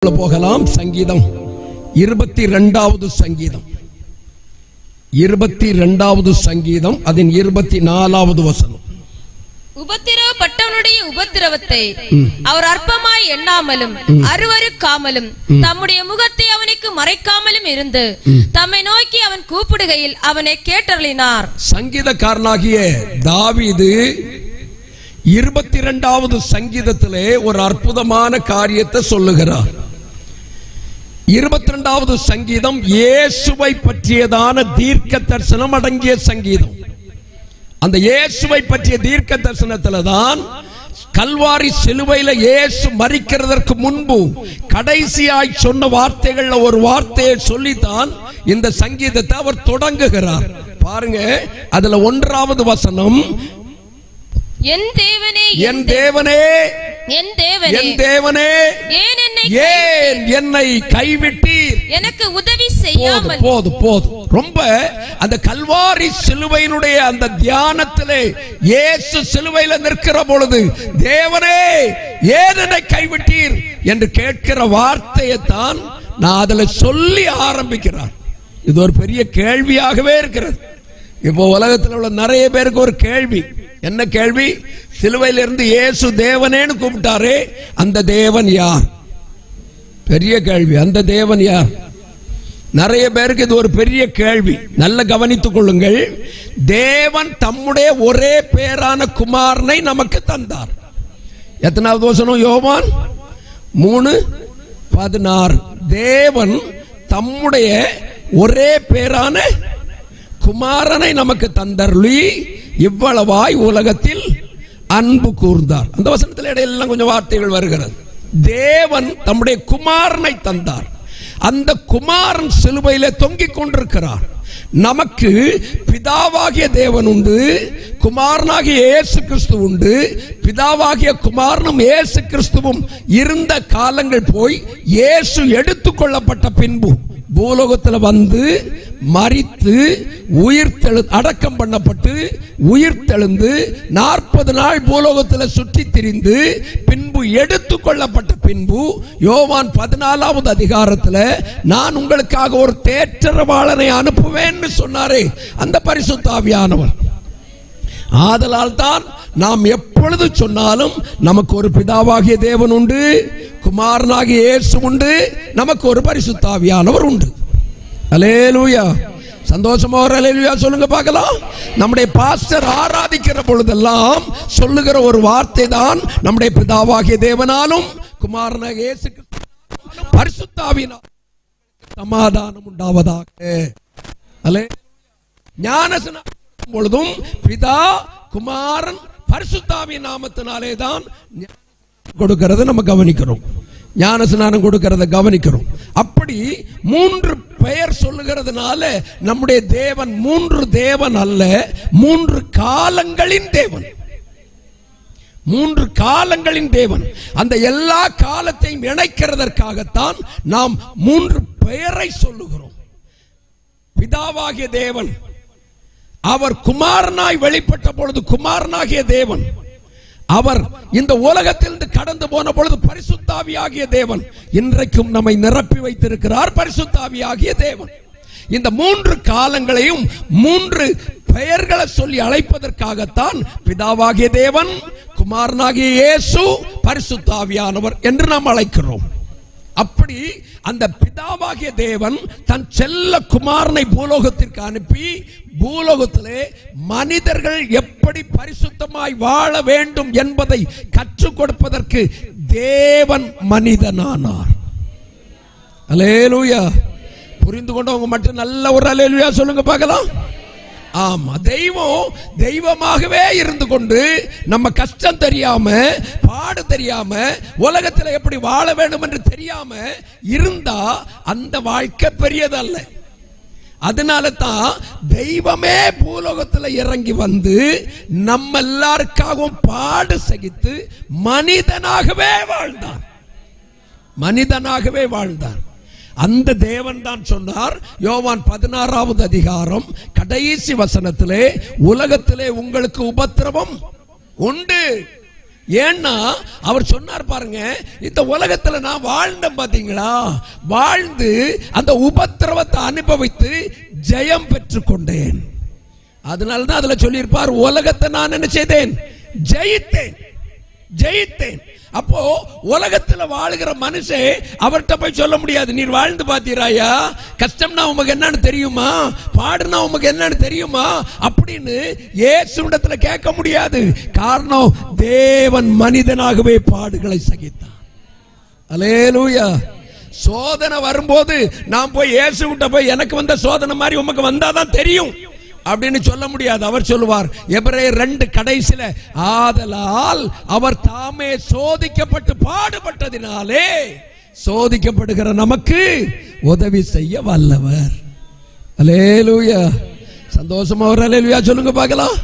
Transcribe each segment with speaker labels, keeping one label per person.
Speaker 1: போகலாம். சங்கீதம் 22வது சங்கீதம் 22வது சங்கீதம் அதன் 24வது வசனம்.
Speaker 2: உபத்திரவப்பட்டவனுடைய உபத்திரவத்தை அவர் அற்பமாய் எண்ணாமலும் அருவருக்காமலும் தம்முடைய முகத்தை அவனுக்கு மறைக்காமலும் இருந்து தம்மை நோக்கி அவன் கூப்பிடுகையில் அவனை கேட்டருளினார்.
Speaker 1: சங்கீதக்காரனாகிய தாவீது 22வது சங்கீதத்திலே ஒரு அற்புதமான காரியத்தை சொல்லுகிறார். 22வது சங்கீதம் இயேசுவை பற்றியதான தீர்க்க தரிசனம் அடங்கிய சங்கீதம். அந்த இயேசுவை பற்றிய தீர்க்க தரிசனத்துல தான் கல்வாரி சிலுவையில இயேசு மரிக்கிறதற்கு முன்பு கடைசியாய் சொன்ன வார்த்தைகள்ல ஒரு வார்த்தையை சொல்லித்தான் இந்த சங்கீதத்தை அவர் தொடங்குகிறார். பாருங்க, அதுல 1வது வசனம்,
Speaker 2: என் தேவனே
Speaker 1: என் தேவனே
Speaker 2: என் தேவனே
Speaker 1: என் தேவனே ஏன் என்னை கைவிட்டீர்,
Speaker 2: எனக்கு உதவி செய்யாமல்.
Speaker 1: போதும். ரொம்ப அந்த கல்வாரி சிலுவையினுடைய அந்த தியானத்திலே இயேசு சிலுவையில நிற்கிற பொழுது தேவனே ஏன் என்னை கைவிட்டீர் என்று கேட்கிற வார்த்தையை தான் நான் அதுல சொல்லி ஆரம்பிக்கிறார். இது ஒரு பெரிய கேள்வியாகவே இருக்கிறது. இப்போ உலகத்தில் உள்ள நிறைய பேருக்கு ஒரு கேள்வி. என்ன கேள்வி? சிலுவையில இருந்து இயேசு தேவனேன்னு கூப்பிட்டாரே, அந்த தேவன் யார்? பெரிய கேள்வி. அந்த தேவன் யார்? நிறைய பேருக்கு இது ஒரு பெரிய கேள்வி. நல்ல கவனித்துக் கொள்ளுங்கள். தேவன் தம்முடைய ஒரே பேரான குமாரனை நமக்கு தந்தார். எத்தனாவது வசனம்? யோவான் 3:16. தேவன் தம்முடைய ஒரே பேரான குமாரனை நமக்கு தந்தருளி இவ்வளவாய் உலகத்தில் அன்பு கூர்ந்தார். அந்த வசனத்தில் இடையெல்லாம் கொஞ்சம் வார்த்தைகள் வருகிறது. தேவன் தம்முடைய குமாரனை தந்தார். அந்த குமாரன் சிலுவையிலே தொங்கிக் கொண்டிருக்கிறார். நமக்கு பிதாவாகிய தேவன் உண்டு, குமாரனாகிய இயேசு கிறிஸ்து உண்டு. பிதாவாகிய குமாரனும் இயேசு கிறிஸ்துவும் இருந்த காலங்கள் போய் இயேசு எடுத்துக்கொள்ளப்பட்ட பின்பு பூலோகத்தில் வந்து மரித்து அடக்கம் பண்ணப்பட்டு உயிர்த்தெழுந்து 40 நாள் பூலோகத்தில் சுற்றி திரிந்து பின்பு எடுத்துக்கொள்ளப்பட்ட பின்பு யோவான் 14வது அதிகாரத்தில் நான் உங்களுக்காக ஒரு தேற்றரவாளனை அனுப்புவேன்னு சொன்னாரே, அந்த பரிசுத்த ஆவியானவர். ஆதலால் தான் நாம் எப்பொழுது சொன்னாலும் நமக்கு ஒரு பிதாவாகிய தேவன் உண்டு, குமாரனாகிய இயேசு உண்டு, நமக்கு ஒரு பரிசுத்த ஆவியானவர் உண்டு. அல்லேலூயா. சந்தோஷமா ஒரு அல்லேலூயா சொல்லுங்க பார்க்கலாம். நம்முடைய பாஸ்டர் ஆராதிக்கிற பொழுதெல்லாம் சொல்லுகிற ஒரு வார்த்தை தான், நம்முடைய பிதாவாகிய தேவனாலும் குமாரனாகிய இயேசு கிறிஸ்துவினாலும் பரிசுத்த ஆவியினாலும் சமாதானம் உண்டாவதாக. அல்லேலூயா. ஞானஸ்நானம் பொழுதும் பிதா குமாரன் பரிசுத்த ஆவியின் நாமத்தினாலே தான் கொடுக்கிறத நம்ம கவனிக்கிறோம். ஞான ஸ்நானம் கொடுக்கிறத கவனிக்கிறோம். அப்படி 3 பெயர் சொல்லுகிறதுனால நம்முடைய தேவன் 3 தேவன் அல்ல, 3 காலங்களின் தேவன். 3 காலங்களின் தேவன். அந்த எல்லா காலத்தையும் இணைக்கிறதற்காகத்தான் நாம் 3 பெயரை சொல்லுகிறோம். பிதாவாகிய தேவன் அவர் குமாரனாய் வெளிப்பட்ட பொழுது குமாரனாகிய தேவன். அவர் இந்த உலகத்திலிருந்து கடந்து போன பொழுது பரிசுத்த ஆவியாகிய தேவன். இன்றைக்கும் நம்மை நிரப்பி வைத்திருக்கிறார் பரிசுத்த ஆவியாகிய தேவன். இந்த 3 காலங்களையும் 3 பெயர்களை சொல்லி அழைப்பதற்காகத்தான் பிதாவாகிய தேவன், குமாரனாகிய இயேசு, பரிசுத்த ஆவியானவர் என்று நாம் அழைக்கிறோம். அப்படி அந்த பிதாவாகிய தேவன் தன் செல்ல குமாரனை பூலோகத்திற்கு அனுப்பி பூலோகத்திலே மனிதர்கள் எப்படி பரிசுத்தமாய் வாழ வேண்டும் என்பதை கற்றுக் கொடுப்பதற்கு தேவன் மனிதனானார். அல்லேலூயா. புரிந்து கொண்டவங்க மட்டும் நல்ல ஒரு அல்லேலூயா சொல்லுங்க பார்க்கலாம். ஆமா, தெய்வம் தெய்வமாகவே இருந்து கொண்டு நம்ம கஷ்டம் தெரியாம, பாடு தெரியாம, உலகத்தில் எப்படி வாழ வேண்டும் என்று தெரியாம இருந்தா அந்த வாழ்க்கை பெரியதல்ல. அதனால தான் தெய்வமே பூலோகத்தில் இறங்கி வந்து நம்ம எல்லாருக்காகவும் பாடு சகித்து மனிதனாகவே வாழ்ந்தார். அந்த தேவன் தான் சொன்னார். யோவான் 16வது அதிகாரம் கடைசி வசனத்திலே, உலகத்திலே உங்களுக்கு உபத்திரவம் உண்டு, ஏன்னா அவர் சொன்னார் பாருங்க, இந்த உலகத்துல நான் வாழ்ந்தேன் பாத்தீங்களா, வாழ்ந்து அந்த உபத்திரவத்தை அனுபவித்து ஜெயம் பெற்றுக் கொண்டேன். அதனாலதான் அதுல சொல்லியிருப்பார், உலகத்தை நான் என்ன செய்தேன், ஜெயித்தேன் ஜெயித்தேன். அப்போ உலகத்துல வாழுகிற மனுஷன் அவர்கிட்ட போய் சொல்ல முடியாது, நீர் வாழ்ந்து பாத்தீராயா, கஷ்டம்னா உமக்கு என்னன்னு தெரியுமா, பாடுனா உமக்கு என்னன்னு தெரியுமா அப்படின்னு இயேசுவிடத்துல கேட்க முடியாது. காரணம், தேவன் மனிதனாகவே பாடுகளை சகித்தான். அல்லேலூயா. சோதனை வரும்போது நான் போய் இயேசுவிட்ட போய் எனக்கு வந்த சோதனை மாதிரி உமக்கு வந்தாதான் தெரியும் அப்படின்னு சொல்ல முடியாது. அவர் சொல்லுவார் எபிரேயர் 2 கடைசில, ஆதலால் அவர் தாமே சோதிக்கப்பட்டு பாடுபட்டதினாலே சோதிக்கப்படுகிற நமக்கு உதவி செய்ய வல்லவர். அல்லேலூயா. சந்தோஷமா ஒரு அல்லேலூயா சொல்லுங்க பார்க்கலாம்.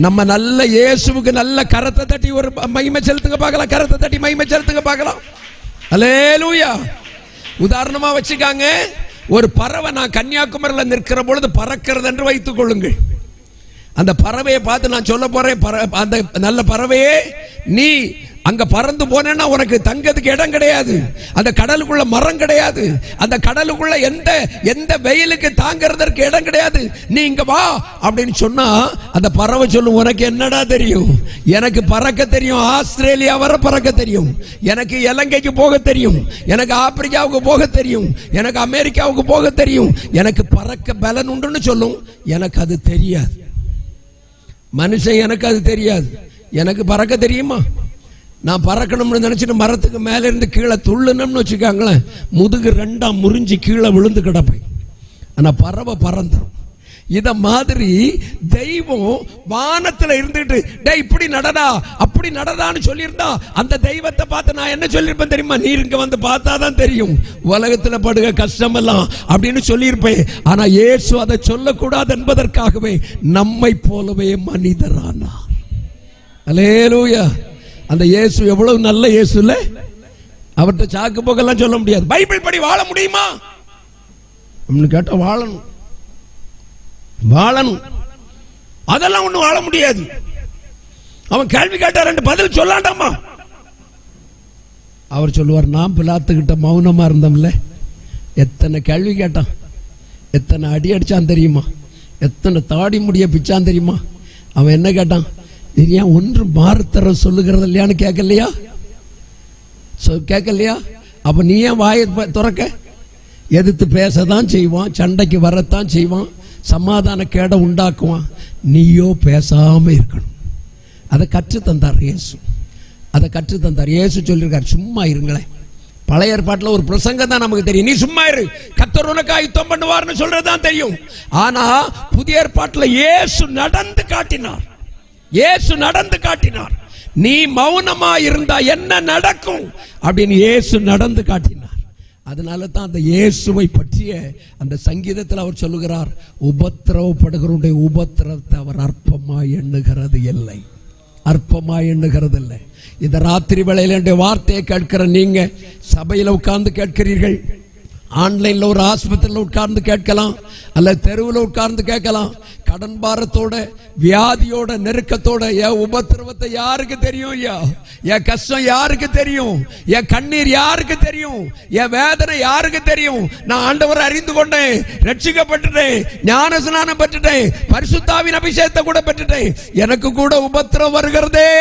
Speaker 1: நம்ம நல்ல இயேசுவுக்கு நல்ல கரத்தை தட்டி ஒரு மகிமை செலுத்துங்க பார்க்கலாம். கரத்தை தட்டி மகிமை செலுத்துங்க பார்க்கலாம். அல்லேலூயா. உதாரணமா வச்சுக்காங்க, ஒரு பறவை நான் கன்னியாகுமரியில் நிற்கிற பொழுது பறக்கிறது என்று வைத்துக் கொள்ளுங்கள். அந்த பறவையை பார்த்து நான் சொல்ல போறேன், அந்த நல்ல பறவையே, நீ அங்க பறந்து போனேன்னா உனக்கு தங்கத்துக்கு இடம் கிடையாது, அந்த கடலுக்குள்ள மரம் கிடையாது, அந்த கடலுக்குள்ள எந்த வெயிலுக்கு தாங்கிறதற்கு இடம் கிடையாது, நீ இங்க வா அப்படின்னு சொன்னா அந்த பறவை சொல்லும், உனக்கு என்னடா தெரியும், எனக்கு பறக்க தெரியும், ஆஸ்திரேலியா வர பறக்க தெரியும், எனக்கு இலங்கைக்கு போக தெரியும், எனக்கு ஆப்பிரிக்காவுக்கு போக தெரியும், எனக்கு அமெரிக்காவுக்கு போக தெரியும், எனக்கு பறக்க பலன் உண்டுன்னு சொல்லும். எனக்கு அது தெரியாது. மனுஷன் எனக்கு அது தெரியாது. எனக்கு பறக்க தெரியுமா? நான் பறக்கணும்னு நினைச்சிட்டு மரத்துக்கு மேல இருந்து கீழே துள்ளணும்னு வச்சுக்காங்களேன், முதுகு 2ஆ முறிஞ்சு கீழே விழுந்து கிடப்பேன். ஆனா பறவை பறந்துடும். இத மாதிரி தெய்வம் வானத்துல இருந்துட்டு டேய் இப்படி நடடா அப்படி நடடான்னு சொல்லியிருந்தா அந்த தெய்வத்தை பார்த்து நான் என்ன சொல்லியிருப்பேன் தெரியுமா, நீ இங்க வந்து பார்த்தாதான் தெரியும் உலகத்துல படுக கஷ்டம் எல்லாம் அப்படின்னு சொல்லியிருப்பேன். ஆனா இயேசு அதை சொல்லக்கூடாது என்பதற்காகவே நம்மை போலவே மனிதரானார். அல்லேலூயா. அந்த இயேசு எவ்வளவு நல்ல இயேசு இல்ல, அவர்கிட்ட சாக்கு போக்கெல்லாம் சொல்ல முடியாது. பைபிள் படி வாழ முடியுமா அப்படின்னு கேட்டா வாழணும், அதெல்லாம் ஒண்ணும் வாழ முடியாது. அவன் கேள்வி கேட்டா 2 பதில் சொல்லாண்டாமா. அவர் சொல்லுவார், நான் பிலாத்துக்கிட்ட மௌனமா இருந்தோம்ல, எத்தனை கேள்வி கேட்டான், எத்தனை அடி அடிச்சான் தெரியுமா, எத்தனை தாடி முடிய பிச்சான் தெரியுமா. அவன் என்ன கேட்டான், நீ ஏன் ஒன்று மாறுத்தர சொல்லுகிறது இல்லையான்னு கேட்கலையா, கேட்கலையா? அப்ப நீ ஏன் வாயை துறக்க? எதிர்த்து பேசதான் செய்வான், சண்டைக்கு வரத்தான் செய்வான், சமாதான கேட உண்டாக்குவான். நீயோ பேசாம இருக்கணும். அதை கற்று தந்தார் இயேசு. அதை கற்று தந்தார் இயேசு. சொல்லியிருக்கார், சும்மா இருங்களேன். பழைய ஏற்பாட்டில் ஒரு பிரசங்கம் தான் நமக்கு தெரியும், நீ சும்மா இரு, கர்த்தர் உனக்கு யுத்தம் பண்ணுவார்னு சொல்றதுதான் தெரியும். ஆனா புதிய ஏற்பாட்டில் இயேசு நடந்து காட்டினார். இயேசு நடந்து காட்டினார். நீ மௌனமா இருந்தா என்ன நடக்கும் அப்படின்னு இயேசு நடந்து காட்டினார். அதனால தான் அந்த இயேசுவை பற்றிய அந்த சங்கீதத்தில் அவர் சொல்லுகிறார், உபத்திரவப்படுகிறவருடைய உபத்திரவத்தை அவர் அற்பமாய் எண்ணுகிறது இல்லை, அற்பமாய் எண்ணுகிறது இல்லை. இந்த ராத்திரி வேளையில என்னுடைய வார்த்தையை கேட்கிற நீங்க சபையில உட்கார்ந்து கேட்கிறீர்கள், ஆன்லைன்ல ஒரு ஆஸ்பத்திரியில் உட்கார்ந்து கேட்கலாம், அல்ல தெருவில் உட்கார்ந்து கேட்கலாம். கடன் பாரத்தோட, வியாதியோட, நெருக்கத்தோட, என் உபத்திரவத்தை யாருக்கு தெரியும்? ஐயா, என் கஷ்டம் யாருக்கு தெரியும்? என் கண்ணீர் யாருக்கு தெரியும்? என் வேதனை யாருக்கு தெரியும்? நான் ஆண்டவரை அறிந்து கொண்டேன், ரட்சிக்கப்பட்டுட்டேன், ஞான ஸ்நானம் பெற்றுட்டேன், பரிசுத்தாவின் அபிஷேகத்தை கூட பெற்றுட்டேன், எனக்கு கூட உபத்திரம் வருகிறதே,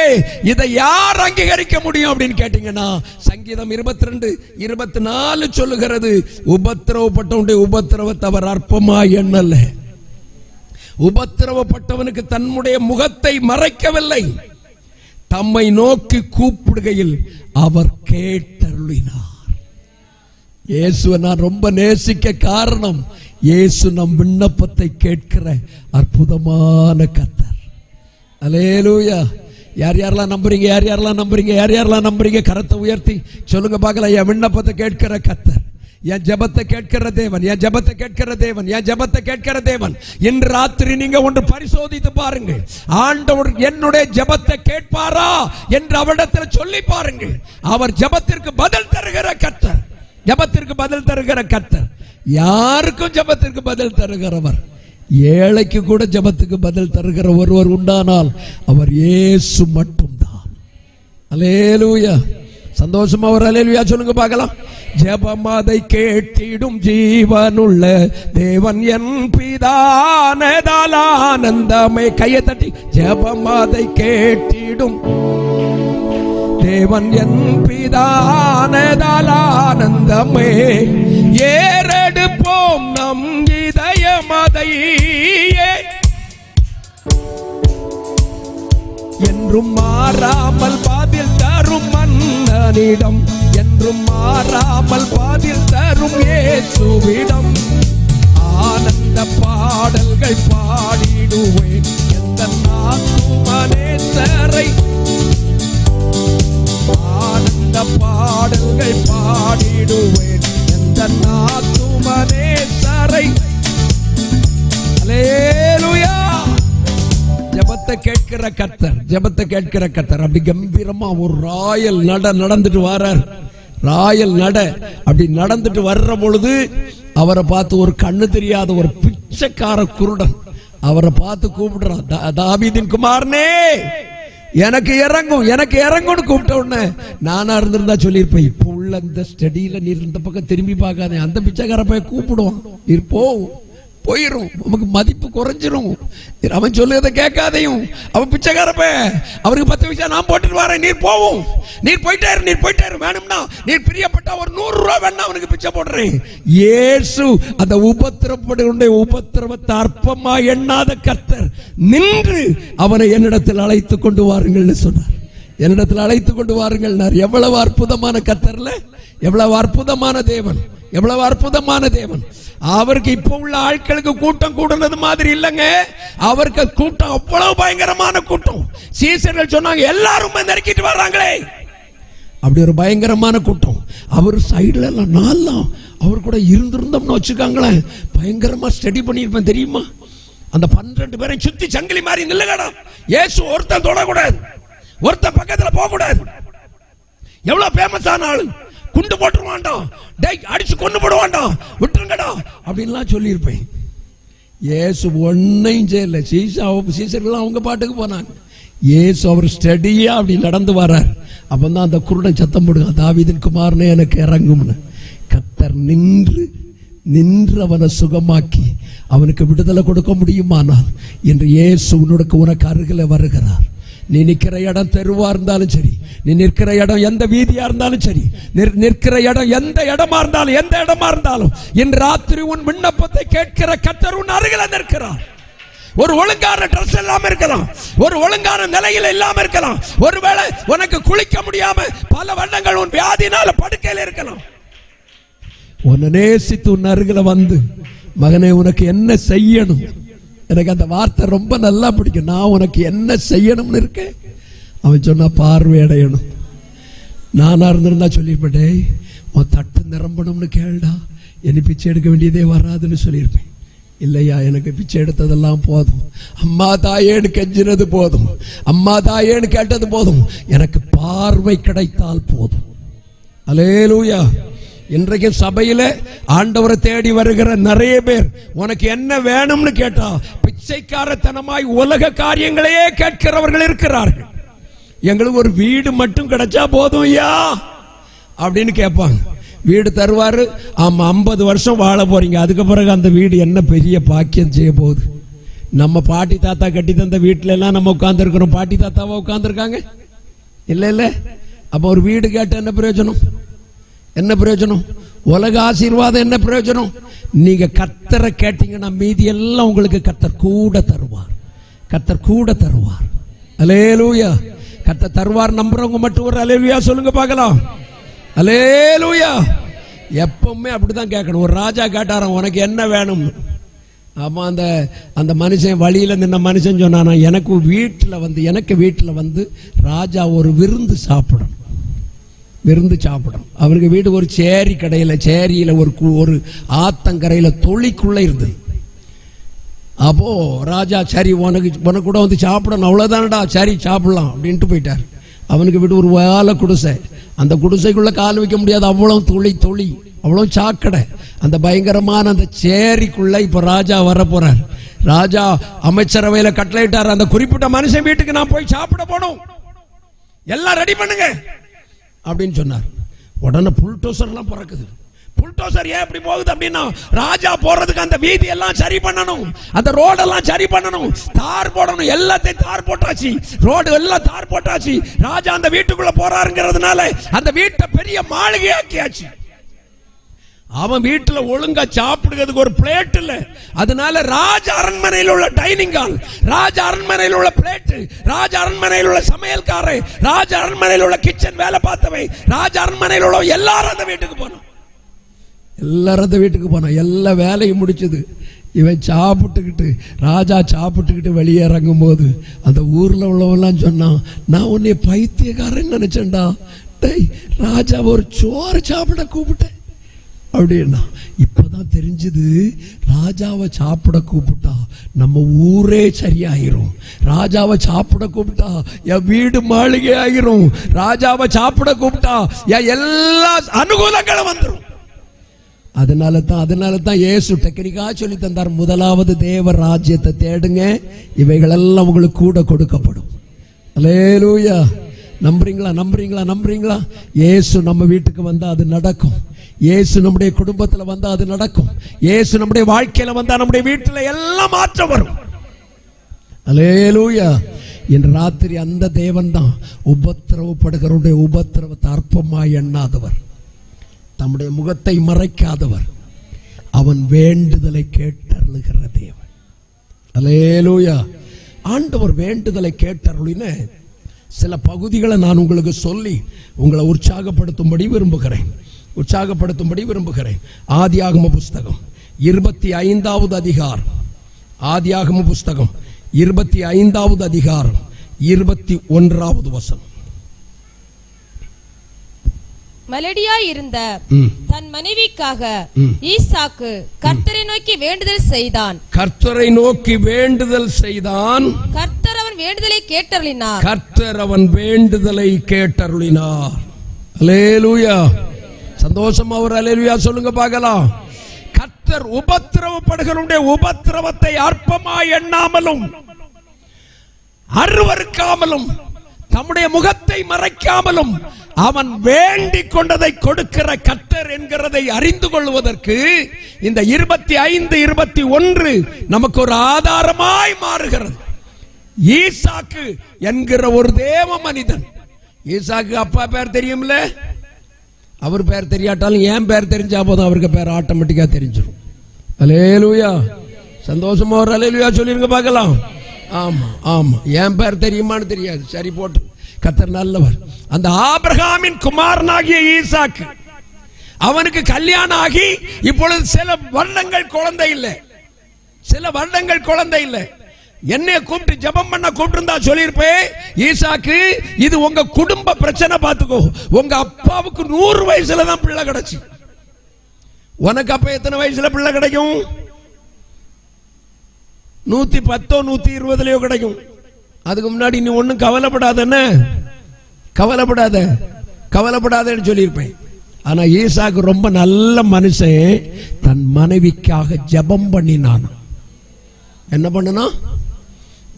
Speaker 1: இதை யார் அங்கீகரிக்க முடியும் அப்படின்னு கேட்டீங்கன்னா சங்கீதம் 22:24 சொல்லுகிறது, உபத்திரவப்பட்டவனுடைய உபத்திரவத்தை அவர் அற்பமாய் எண்ணல. உபத்திரவப்பட்டவனுக்கு தன்னுடைய முகத்தை மறைக்கவில்லை, தம்மை நோக்கி கூப்பிடுகையில் அவர் கேட்டருளினார். இயேசுவை நான் ரொம்ப நேசிக்க காரணம், இயேசு நம் விண்ணப்பத்தை கேட்கிற அற்புதமான கர்த்தர். அல்லேலூயா. யார் யாரெல்லாம் நம்புறீங்க? யார் யாரெல்லாம் நம்புறீங்க? யார் யாரெல்லாம் நம்புறீங்க? கரத்தை உயர்த்தி சொல்லுங்க பார்க்கலாம். என் விண்ணப்பத்தை கேட்கிற கர்த்தர், என் ஜெபத்தை கேட்கிற தேவன், என் ஜெபத்தை கேட்கிற தேவன், என் ஜெபத்தை கேட்கிற தேவன். இன்று ராத்திரி நீங்க ஒன்று பரிசோதித்து பாருங்க, ஆண்டவர் என்னுடைய ஜெபத்தை கேட்பாரா என்று அவரிடத்தில் சொல்லி பாருங்க. அவர் ஜெபத்திற்கு பதில் தருகிற கர்த்தர், ஜெபத்திற்கு பதில் தருகிற கர்த்தர். யாருக்கும் ஜெபத்திற்கு பதில் தருகிறவர், ஏழைக்கு கூட ஜெபத்துக்கு பதில் தருகிற ஒருவர் உண்டானால் அவர் இயேசு மட்டும்தான். அல்லேலூயா. சந்தோஷமா ஒரு அல்லேலூயா சொல்லுங்க பார்க்கலாம். ஜெபம் அதை கேட்டிடும் ஜீவனுள்ள தேவன் என் பிதானதால் ஆனந்தமே. கையை தட்டி. ஜெபம் அதை கேட்டிடும் தேவன் என் பிதானதால் ஆனந்தமே. ஏறெடுப்போம் நம் இதயமதை என்றும் மாறாமல் பதில் தரும் மன்னனிடம், என்றும் மாறாமல் பதில் தரும் இயேசுவிடம் ஆனந்த பாடல்கள் பாடிடுவேன் எந்த ஆத்துமனேசரை. ஆனந்த பாடல்கள் பாடிடுவேன் எந்த ஆத்துமனேசரை. அல்லேலூயா. ஜெபத்தை கேட்கிற கர்த்தர், ஜெபத்தை கேட்கிற கர்த்தர் அப்படி கம்பீரமா ஒரு ராயல் நடந்துட்டு வர்றார். ராயல் அப்படி நடந்துட்டு வர்ற பொழுது அவரை பார்த்து ஒரு கண்ணு தெரியாத ஒரு பிச்சைக்கார குருடன் அவரை பார்த்து கூப்பிடுறான், தாவீதின் குமாரனே எனக்கு இறங்கும், எனக்கு இறங்கும்னு கூப்பிட்ட உடனே நானா இருந்திருந்தா சொல்லியிருப்பேன், இப்போ உள்ள இந்த ஸ்டடியில நீர் இந்த பக்கம் திரும்பி பார்க்காதே, அந்த பிச்சைக்கார போய் கூப்பிடுவான், நீர் போயிரும், நமக்கு மதிப்பு குறைஞ்சிரும், அவன் சொல்லுறதை கேட்காதையும், அவன் பிச்சைக்காரப்ப அவருக்கு 10 பைசா நான் போட்டுட்டு வரேன், நீர் போவோம், நீர் போயிட்டாரு வேணும்னா நீர் பிரியப்பட்ட ஒரு 100 ரூபா வேணா அவனுக்கு பிச்சை போடுறேன். இயேசு அந்த உபத்திரவத்தை அற்பமா எண்ணாத கர்த்தர் நின்று அவனை என்னிடத்தில் அழைத்து கொண்டு வாருங்கள்னு சொன்னார். என்னிடத்தில் அழைத்து கொண்டு வாருங்கள். எவ்வளவு அற்புதமான கர்த்தர்ல, எவ்வளவு அற்புதமான தேவன், எவ்வளவு அற்புதமான தேவன். அவருக்கு இப்ப உள்ள ஆட்களுக்கு கூட்டம் கூடுனது மாதிரி இல்லைங்க, அவருக்கு கூட்டம் அவ்வளவு பயங்கரமான கூட்டம். சீசர்கள் சொன்னாங்க எல்லாரும் நெருக்கிட்டு வர்றாங்களே, அப்படி ஒரு பயங்கரமான கூட்டம். அவர் சைடுல எல்லாம் நாலாம் அவர் கூட இருந்திருந்தோம்னு வச்சுக்காங்களேன், பயங்கரமா ஸ்டடி பண்ணிருப்பேன் தெரியுமா. அந்த 12 பேரை சுத்தி சங்கிலி மாதிரி நில்லுங்கடா, இயேசு ஒருத்தன் தொடக்கூடாது, ஒருத்தன் பக்கத்துல போக கூடாது. எவ்வளவு ஃபேமஸ் ஆன ஆளு, குண்டு போட்டுருவான்டா, அடிச்சு கொண்டு போடுவான்டா, விட்டுருங்கடா அப்படின்லாம் சொல்லியிருப்பேன். இயேசு ஒன்னையும் செய்யல. சீசர்கள் அவங்க பாட்டுக்கு போனாங்க. இயேசு அவர் ஸ்டடியா அப்படி நடந்து வர்றார். அப்பதான் அந்த குருடன் சத்தம் போடுங்க, தாவீதின் குமாரனே எனக்கு இறங்கும்னு. கர்த்தர் நின்று அவனை சுகமாக்கி அவனுக்கு விடுதலை கொடுக்க முடியுமானால் இன்று இயேசு உனக்கு அருகில் வருகிறார். நீ நிற்கிற இடம் தெருவா இருந்தாலும் சரி, நீ நிற்கிற இடம் எந்த வீதியா இருந்தாலும் சரி, நிற்கிற இடம் எந்த இடமா இருந்தாலும் இன்று ராத்திரி உன் விண்ணப்பத்தை கேட்கிற கர்த்தர் உன் அருகில் நிற்கிறார். ஒரு ஒழுங்கான ட்ரெஸ் இல்லாம இருக்கலாம், ஒரு ஒழுங்கான நிலையில இல்லாம இருக்கலாம், ஒருவேளை உனக்கு குளிக்க முடியாம பல வருடங்கள் உன் வியாதினால படுக்கையில இருக்கலாம். உன்னை நேசித்து உன் அருகில் வந்து, மகனே உனக்கு என்ன செய்யணும், எனக்கு அந்த வார்த்தை ரொம்ப நல்லா பிடிக்கும், நான் உனக்கு என்ன செய்யணும்னு இருக்கேன். அவன் சொன்னா பார்வையடையணும். நானா இருந்திருந்தா சொல்லியிருப்பேன், உன் தட்டு நிரம்பணும்னு கேளுடா, என்னை பிச்சை எடுக்க வேண்டியதே வராதுன்னு சொல்லியிருப்பேன். இல்லையா, எனக்கு பிச்சை எடுத்ததெல்லாம் போதும், அம்மா தாயேன்னு கெஞ்சினது போதும், அம்மா தாயேன்னு கேட்டது போதும், எனக்கு பார்வை கிடைத்தால் போதும். அல்லேலூயா. இன்றைக்கு சபையில ஆண்டவரை தேடி வருகிற நிறைய பேர் உனக்கு என்ன வேணும்னு கேட்டா பிச்சைக்காரத்தனமாய் உலக காரியங்களையே கேட்கிறவர்கள் இருக்கிறார்கள். எங்களுக்கு ஒரு வீடு மட்டும் கிடைச்சா போதும் ஐயா அப்படின்னு கேட்பாங்க. வீடு தருவாரு, ஆமா 50 வருஷம் வாழ போறீங்க, அதுக்கு பிறகு அந்த வீடு என்ன பெரிய பாக்கியம் செய்ய போகுது. நம்ம பாட்டி தாத்தா கட்டி தந்த வீட்டுல எல்லாம் நம்ம உட்கார்ந்து இருக்கிறோம், பாட்டி தாத்தாவா உட்கார்ந்து இருக்காங்க இல்ல. அப்ப ஒரு வீடு கேட்ட என்ன பிரயோஜனம், என்ன பிரயோஜனம், உலக ஆசீர்வாதம் என்ன பிரயோஜனம். நீங்க கர்த்தரை கேட்டீங்கன்னா மீதி எல்லாம் உங்களுக்கு கர்த்தர் கூட தருவார், கர்த்தர் கூட தருவார். அல்லேலூயா. கர்த்தர் தருவார் நம்புறவங்க மட்டும் ஒரு அல்லேலூயா சொல்லுங்க பார்க்கலாம். அல்லேலூயா. எப்பவுமே அப்படிதான் கேட்கணும். ஒரு ராஜா கேட்டாராம் உனக்கு என்ன வேணும். ஆமா, அந்த மனுஷன் வழியில நின்ன மனுஷன் சொன்னானா, எனக்கு வீட்டில் வந்து ராஜா ஒரு விருந்து சாப்பிடணும். அவருக்கு வீடு ஒரு சேரி கடையில், சேரியில ஒரு ஆத்தங்கரையில தொழிக்குள்ள இருந்தது. அப்போ ராஜா சரி உனக்கு கூட வந்து சாப்பிடணும், அவ்வளவுதானடா, சரி சாப்பிடலாம் அப்படின்ட்டு போயிட்டார். அவனுக்கு வீடு ஒரு வேலை குடிசை, அந்த குடிசைக்குள்ள கால் வைக்க முடியாது, அவ்வளவு தொழி அவ்வளவு சாக்கடை. அந்த பயங்கரமான அந்த சேரிக்குள்ள இப்ப ராஜா வர போறார். ராஜா அமைச்சரவையில கட்டளையிட்டார், அந்த குறிப்பிட்ட மனுஷன் வீட்டுக்கு நான் போய் சாப்பிட போனோம். எல்லாம் ரெடி பண்ணுங்க அப்படின்னு சொன்னார். உடனே புல்டோசர் எல்லாம் பிறக்குது. புல்டோசர் ஏன் இப்படி போகுது அப்படின்னா, ராஜா போறதுக்கு அந்த வீதி எல்லாம் சரி பண்ணணும், அந்த ரோடெல்லாம் சரி பண்ணணும், தார் போடணும். எல்லாத்தையும் தார் போட்டாச்சு, ரோடு எல்லாம் தார் போட்டாச்சு. ராஜா அந்த வீட்டுக்குள்ள போறாருங்கிறதுனால அந்த வீட்டை பெரிய மாளிகையாக்கியாச்சு. அவன் வீட்டுல ஒழுங்கா சாப்பிடுறதுக்கு ஒரு பிளேட் இல்ல. அதனால ராஜ அரண்மனையில் உள்ள டைனிங் ஹால், ராஜ அரண்மனையில் உள்ள பிளேட், ராஜ அரண்மனையில் உள்ள சமையல்காரர், ராஜ அரண்மனையில் உள்ள கிச்சன் வேலை பார்த்தவை, ராஜ அரண்மனையில் உள்ள எல்லாரும் அந்த வீட்டுக்கு போனோம். எல்லாரும் அந்த வீட்டுக்கு போனோம். எல்லா வேலையும் முடிச்சது. இவன் சாப்பிட்டுக்கிட்டு, ராஜா சாப்பிட்டுக்கிட்டு வெளியே இறங்கும் போது அந்த ஊர்ல உள்ளவெல்லாம் சொன்னான், நான் உன்னை பைத்தியக்காரன் நினைச்சேன்டா, ராஜா ஒரு சோறு சாப்பிட கூப்பிட்டேன் அப்படின்னா. இப்பதான் தெரிஞ்சது, ராஜாவை சாப்பிட கூப்பிட்டா நம்ம ஊரே சரியாயிரும். ராஜாவை சாப்பிட கூப்பிட்டா என் வீடு மாளிகை ஆகிரும். ராஜாவை சாப்பிட கூப்பிட்டா என் எல்லா அனுகூலங்களும் வந்துடும். அதனால தான் இயேசு டெக்னிக்கா சொல்லி தந்தார், முதலாவது தேவ ராஜ்யத்தை தேடுங்க, இவைகளெல்லாம் உங்களுக்கு கூட கொடுக்கப்படும். அல்லேலூயா. நம்புறீங்களா? இயேசு நம்ம வீட்டுக்கு வந்தா அது நடக்கும். இயேசு நம்முடைய குடும்பத்தில் வந்தா அது நடக்கும். இயேசு நம்முடைய வாழ்க்கையில வந்தா நம்முடைய வீட்டில் எல்லாம் மாற்றம் வரும். அல்லேலூயா. இன்று ராத்திரி அந்த தேவன் தான் உபத்திரவப்படுகிறவருடைய உபத்திரவத்தை அற்பமாய் எண்ணாதவர், தம்முடைய முகத்தை மறைக்காதவர், அவன் வேண்டுதலை கேட்டருளுகிற தேவன். அல்லேலூயா. ஆண்டவர் வேண்டுதலை கேட்டருளின சில பகுதிகளை நான் உங்களுக்கு சொல்லி உங்களை உற்சாகப்படுத்தும்படி விரும்புகிறேன். ஆதியாகம புஸ்தகம் 25வது அதிகாரம், ஆதியாகம புஸ்தகம் 25வது அதிகாரம் 21வது வசனம்.
Speaker 2: மலடியாய் இருந்த தன் மனைவிக்காக ஈசாக்கு கர்த்தரை நோக்கி வேண்டுதல் செய்தான். கர்த்தர் அவன் வேண்டுதலை கேட்டருளினார். அல்லேலூயா. சந்தோஷமா ஒரு அல்லேலூயா சொல்லுங்க பார்க்கலாம். கர்த்தர் உபத்திரவப்படுகிறவருடைய உபத்திரவத்தை அற்பமாய் எண்ணாமலும் அருவருக்காமலும் தம்முடைய முகத்தை மறைக்காமலும் அவன் வேண்டிக் கொண்டதை கொடுக்கிற கர்த்தர் என்கிறதை அறிந்து கொள்வதற்கு இந்த 25, 21 நமக்கு ஒரு ஆதாரமாய் மாறுகிறது. ஈசாக்கு என்கிற ஒரு தேவ மனிதன். ஈசாக்கு அப்பா பேர் தெரியும்ல, அவர் பேர் தெரியாட்டாலும் என் பேர் தெரிஞ்சா போதும், அவருக்கு பேர் ஆட்டோமேட்டிக்கா தெரிஞ்சிடும். அல்லேலூயா. சந்தோஷமா ஒரு அல்லேலூயா சொல்லிருங்க பார்க்கலாம். ஆமா, என் பேர் தெரியுமான்னு தெரியாது, சரி போட்டு. கர்த்தர் நல்லவர். அந்த ஆபிரகாமின் குமாரனாகிய ஈசாக்கு, அவனுக்கு கல்யாணம் ஆகி இப்பொழுது சில வருடங்கள் குழந்தை இல்லை. என்னைய கூப்பிட்டு ஜெபம் பண்ண கூப்பிட்டு சொல்லியிருப்பேன், ஈசாக்கு இது உங்க குடும்ப பிரச்சனை, பார்த்துக்கோ. உங்க அப்பாவுக்கு 100 வயசுல தான் பிள்ளை கிடைச்சு, உனக்கு அப்ப எத்தனை வயசுல பிள்ளை கிடைக்கும்? 110, 120 கிடைக்கும். அதுக்கு முன்னாடி நீ ஒன்னும் கவலைப்படாதன்னு சொல்லியிருப்பேன். ஆனா ஈசாக்கு ரொம்ப நல்ல மனுஷன். தன் மனைவிக்காக ஜெபம் பண்ணினான். என்ன பண்ணனா?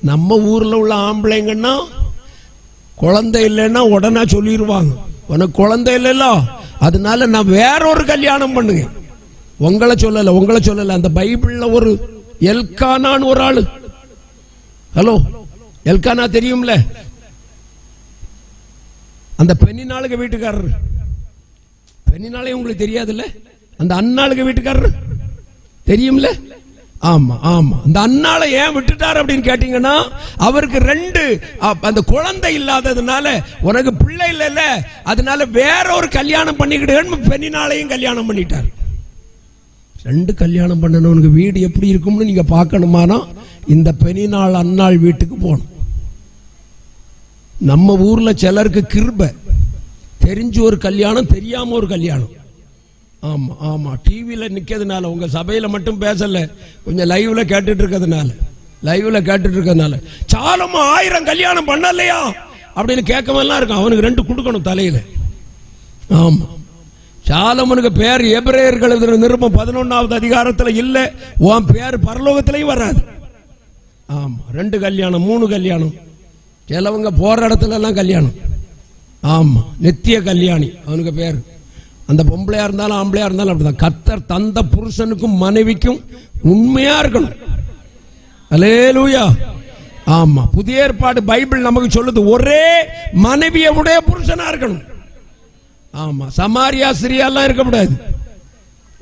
Speaker 2: நம்ம ஊர்ல உள்ள ஆம்பளைங்கன்னா குழந்தை இல்லைன்னா உடனே சொல்லிடுவாங்க, உனக்கு குழந்தை இல்லைல்ல, அதனால நான் வேற ஒரு கல்யாணம் பண்ணுங்க. உங்களை சொல்லல. அந்த பைபிள்ல ஒரு எல்கானான்னு ஒரு ஆளு. ஹலோ, எல்கானா தெரியும்ல, அந்த பெண்ணினாளுக்கு வீட்டுக்காரர். பெண்ணினாலே உங்களுக்கு தெரியாதுல்ல, அந்த அண்ணாளுக்கு வீட்டுக்காரர் தெரியும்ல. ஆமா, அந்த அண்ணாளை ஏன் விட்டுட்டார் அப்படின்னு கேட்டீங்கன்னா, அவருக்கு 2 அந்த குழந்தை இல்லாததுனால, உனக்கு பிள்ளை இல்லைல்ல, அதனால வேற ஒரு கல்யாணம் பண்ணிக்கிட்டு பெண்ணினாலையும் கல்யாணம் பண்ணிட்டார். 2 கல்யாணம் பண்ணனவனுக்கு வீடு எப்படி இருக்கும்னு நீங்க பார்க்கணுமானா இந்த பெண்ணினாள் அண்ணாள் வீட்டுக்கு போகணும். நம்ம ஊர்ல சிலருக்கு கிருபை, தெரிஞ்சு ஒரு கல்யாணம், தெரியாம ஒரு கல்யாணம். ஆமா, டிவியில நிக்கிறதுனால, உங்க சபையில மட்டும் பேசல, கொஞ்சம் லைவ்ல கேட்டுட்டு இருக்கிறதுனால சாலமோ 1000 கல்யாணம் பண்ணலையா அப்படின்னு கேட்கவெல்லாம் இருக்கும். அவனுக்கு 2 கொடுக்கணும் தலையில. ஆமா, சாலமனுக்கு பேர் எபிரேயர்கள் எழுதின நிருபம் 11வது அதிகாரத்துல இல்ல, உன் பேர் பரலோகத்திலையும் வராது. ஆமா, 2 கல்யாணம் 3 கல்யாணம், சிலவங்க போற இடத்துல எல்லாம் கல்யாணம். ஆமா, நித்திய கல்யாணி அவனுக்கு பேர். அந்த பொம்பளையா இருந்தாலும் ஆம்பளையா இருந்தாலும் அப்படிதான். கர்த்தர் தந்த புருஷனுக்கும் மனைவிக்கும் உண்மையா இருக்கணும். அல்லேலூயா. ஆமா, புதிய ஏற்பாடு பைபிள் நமக்கு சொல்லுது ஒரே மனைவியை உடைய புருஷனா இருக்கணும். ஆமா, சமாரியா சிரியாலாம் இருக்கக்கூடாது.